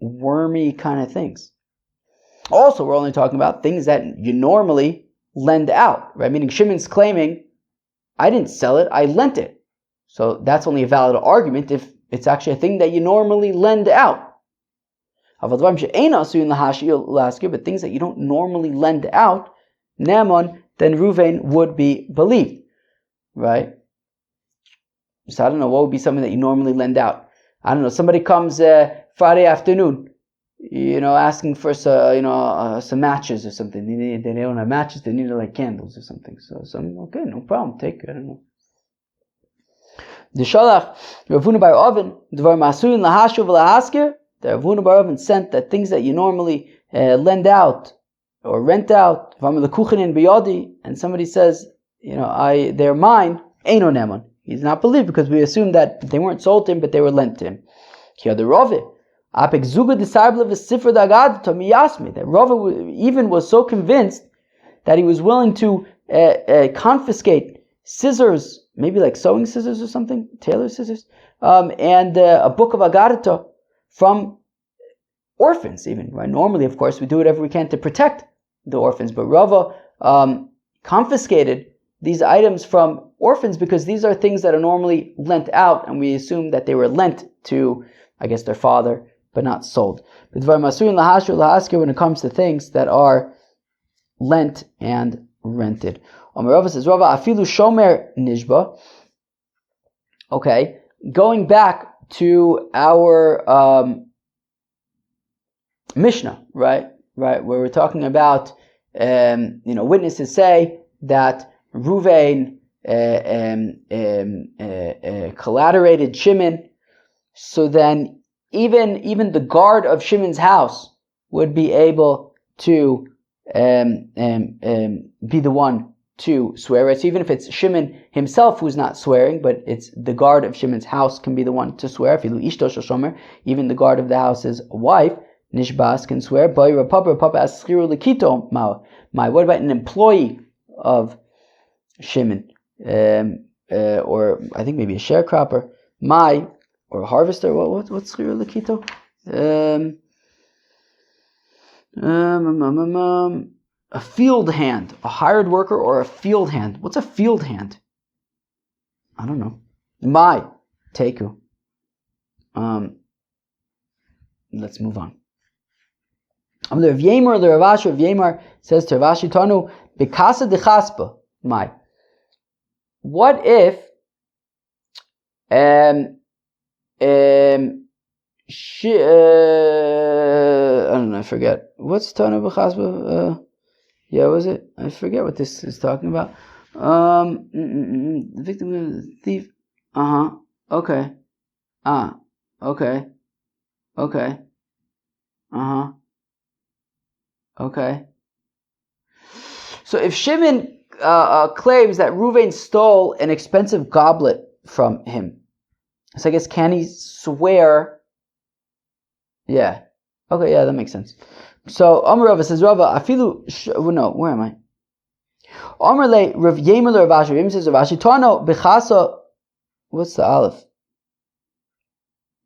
wormy kind of things. Also, we're only talking about things that you normally lend out, right? Meaning Shimon's claiming, I didn't sell it, I lent it. So that's only a valid argument if it's actually a thing that you normally lend out. But things that you don't normally lend out, Naaman, then Ruvain would be believed, right? So I don't know, what would be something that you normally lend out? I don't know, somebody comes Friday afternoon, asking for some matches or something. They don't have matches, they need like candles or something. So okay, no problem, take it, I don't know. The Shalach, Ravuna bar Oven, Dvar Masurin lahashuv lahaskir. The Ravuna bar Oven sent that things that you normally lend out or rent out, and somebody says, they're mine, Eino Neman. He's not believed because we assume that they weren't sold to him, but they were lent to him. That Rava even was so convinced that he was willing to confiscate scissors, maybe like sewing scissors or something, tailor scissors, and a book of Agarita from orphans even, right? Normally, of course, we do whatever we can to protect the orphans, but Rava confiscated these items from orphans because these are things that are normally lent out, and we assume that they were lent to, I guess, their father, but not sold. But when it comes to things that are lent and rented. Rava says, Rava, afilu shomer nishba. Okay, going back to our Mishnah, right, where we're talking about, witnesses say that Ruvain collaborated Shimon, so then even the guard of Shimon's house would be able to be the one to swear, right? So even if it's Shimon himself who's not swearing, but it's the guard of Shimon's house can be the one to swear. Even the guard of the house's wife, Nishbas, can swear. What about an employee of Shimon? Or I think maybe a sharecropper, or a harvester. What's Schirul Lekito? A field hand, a hired worker, or a field hand. What's a field hand? I don't know. Teku. Let's move on. The Rav Yemar says to Rav Ashi Tanu, Bikasa de Chaspa. What if I don't know, I forget. What's Tanu B'chaspa? What was it? I forget what this is talking about. The victim of the thief. Okay. Okay. Okay. Okay. So if Shimon claims that Ruvain stole an expensive goblet from him, so I guess can he swear? Yeah. Okay, yeah, that makes sense. So Amar Rava says, Rava, afilu, no, where am I? Amar le Rav Yemer Rav Ashi, Rav Yemer says, Rav Ashi, Tano, Bechasa, what's the Aleph?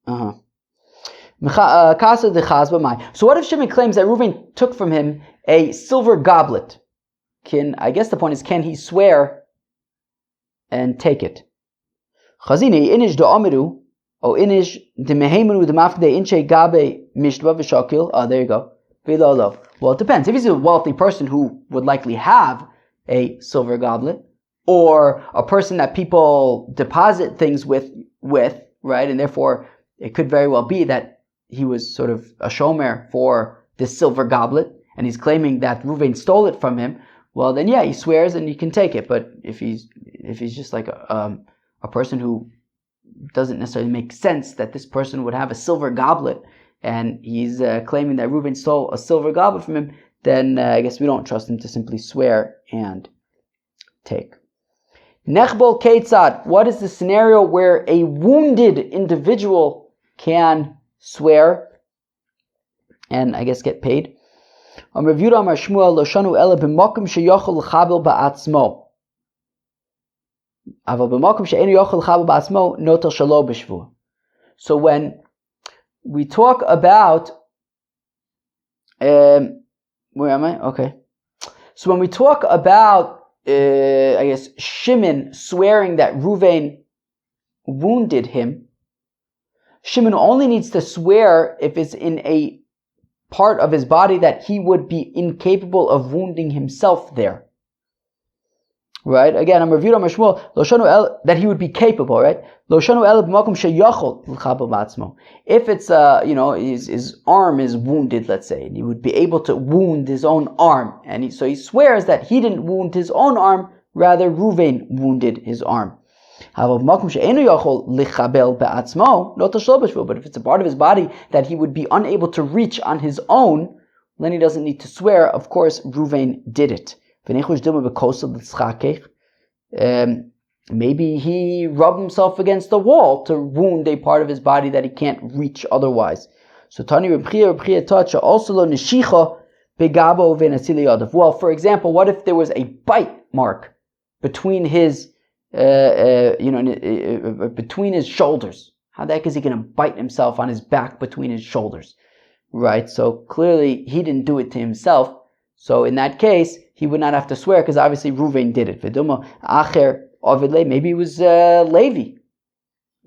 Kasa de Chazba Mai. So what if Shimon claims that Ruvain took from him a silver goblet? I guess the point is, can he swear and take it? Chazini, inish do amiru, o inish de mehemenu de mafkde inche gabe mishtva v'shakil. Oh, there you go. Well, it depends. If he's a wealthy person who would likely have a silver goblet, or a person that people deposit things with, right, and therefore it could very well be that he was sort of a shomer for this silver goblet, and he's claiming that Ruvain stole it from him. Well, then yeah, he swears and he can take it. But if he's just like a person who doesn't necessarily make sense that this person would have a silver goblet, and he's claiming that Ruvain stole a silver goblet from him, then I guess we don't trust him to simply swear and take. Nechbol Ketzad, what is the scenario where a wounded individual can swear and I guess get paid? So when we talk about Where am I? Okay. So when we talk about, Shimon swearing that Reuven wounded him, Shimon only needs to swear if it's in a part of his body that he would be incapable of wounding himself there. Right? Again, I'm reviewed on Shmuel, that he would be capable, right? If it's, his arm is wounded, let's say, and he would be able to wound his own arm. And so he swears that he didn't wound his own arm, rather Reuven wounded his arm. But if it's a part of his body that he would be unable to reach on his own, then he doesn't need to swear. Of course, Reuven did it. Maybe he rubbed himself against the wall to wound a part of his body that he can't reach otherwise. So Tani Reb Chia also lo neshicha begabo v'nasili yadav. Well, for example, what if there was a bite mark between his between his shoulders? How the heck is he going to bite himself on his back between his shoulders? Right? So clearly he didn't do it to himself. So in that case, he would not have to swear because obviously Reuven did it. Maybe it was Levi.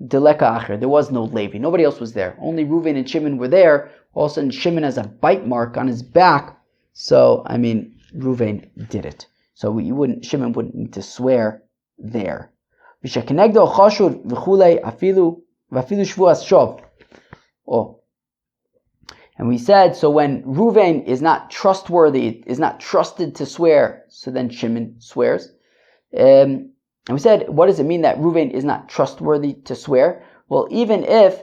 Deleka Acher. There was no Levi. Nobody else was there. Only Reuven and Shimon were there. All of a sudden Shimon has a bite mark on his back. So, Reuven did it. So Shimon wouldn't need to swear there. Oh. And we said, so when Reuven is not trustworthy, is not trusted to swear, so then Shimon swears. And we said, what does it mean that Reuven is not trustworthy to swear? Well, even if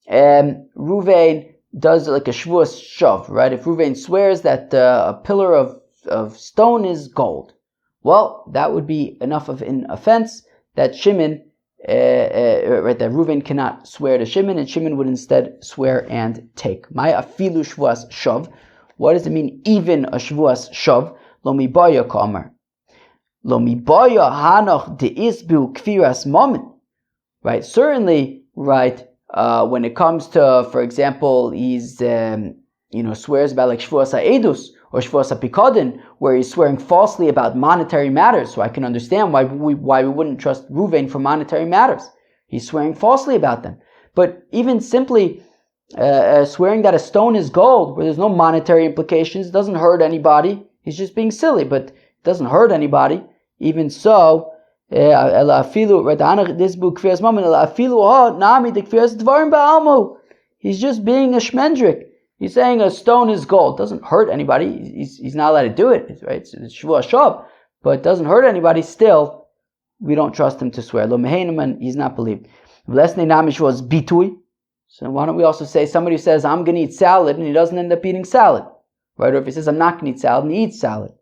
Reuven does like a Shevuos shav, right? If Reuven swears that a pillar of stone is gold, well, that would be enough of an offense that Shimon, that Reuven cannot swear to Shimon, and Shimon would instead swear and take. My afilu Shevuos shav. What does it mean? Even a Shevuos shav. Lo mibaya kamer. Lo mibaya hanoch deisbu kfiras momen. Right. Certainly, right. When it comes to, for example, he's swears about like Shevuos ha'edus or Shevuos ha'pikadon, where he's swearing falsely about monetary matters. So I can understand why we wouldn't trust Reuven for monetary matters. He's swearing falsely about them. But even simply swearing that a stone is gold, where there's no monetary implications, doesn't hurt anybody. He's just being silly, but it doesn't hurt anybody. Even so, he's just being a shmendrik. He's saying a stone is gold. Doesn't hurt anybody. He's not allowed to do it, right? It's Shevuos shav, but it doesn't hurt anybody. Still, we don't trust him to swear. Lo mehenim, and he's not believed. So why don't we also say somebody who says, I'm going to eat salad, and he doesn't end up eating salad, right? Or if he says, I'm not going to eat salad, and he eats salad.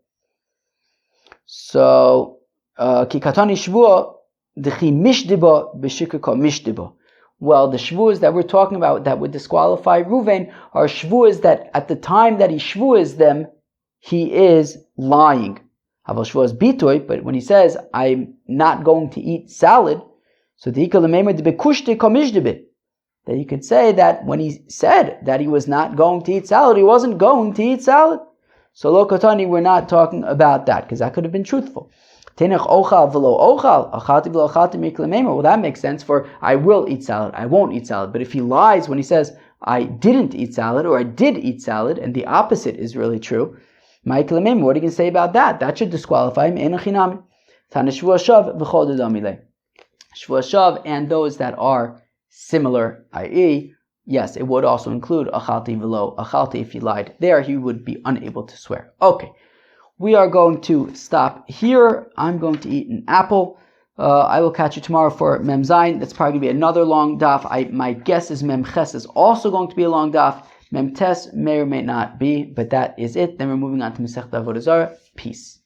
So, ki katani shvuah, dechi mishdiba b'shikr kol mishdiba. Well, the Shevuos that we're talking about that would disqualify Reuven are Shevuos that at the time that he Shevuos them, he is lying. Haval Shevuos bitoy, but when he says, I'm not going to eat salad, so that you could say that when he said that he was not going to eat salad, he wasn't going to eat salad. So lo katani, we're not talking about that, because that could have been truthful. Well, that makes sense for I will eat salad, I won't eat salad. But if he lies when he says I didn't eat salad or I did eat salad, and the opposite is really true, what are you going to say about that? That should disqualify him. Shevuos shav and those that are similar, i.e., yes, it would also include achalti v'lo achalti. If he lied there, he would be unable to swear. Okay. We are going to stop here. I'm going to eat an apple. I will catch you tomorrow for Mem Zayin. That's probably going to be another long daf. My guess is Mem Ches is also going to be a long daf. Mem Tes may or may not be, but that is it. Then we're moving on to Masechta Avodah Zarah. Peace.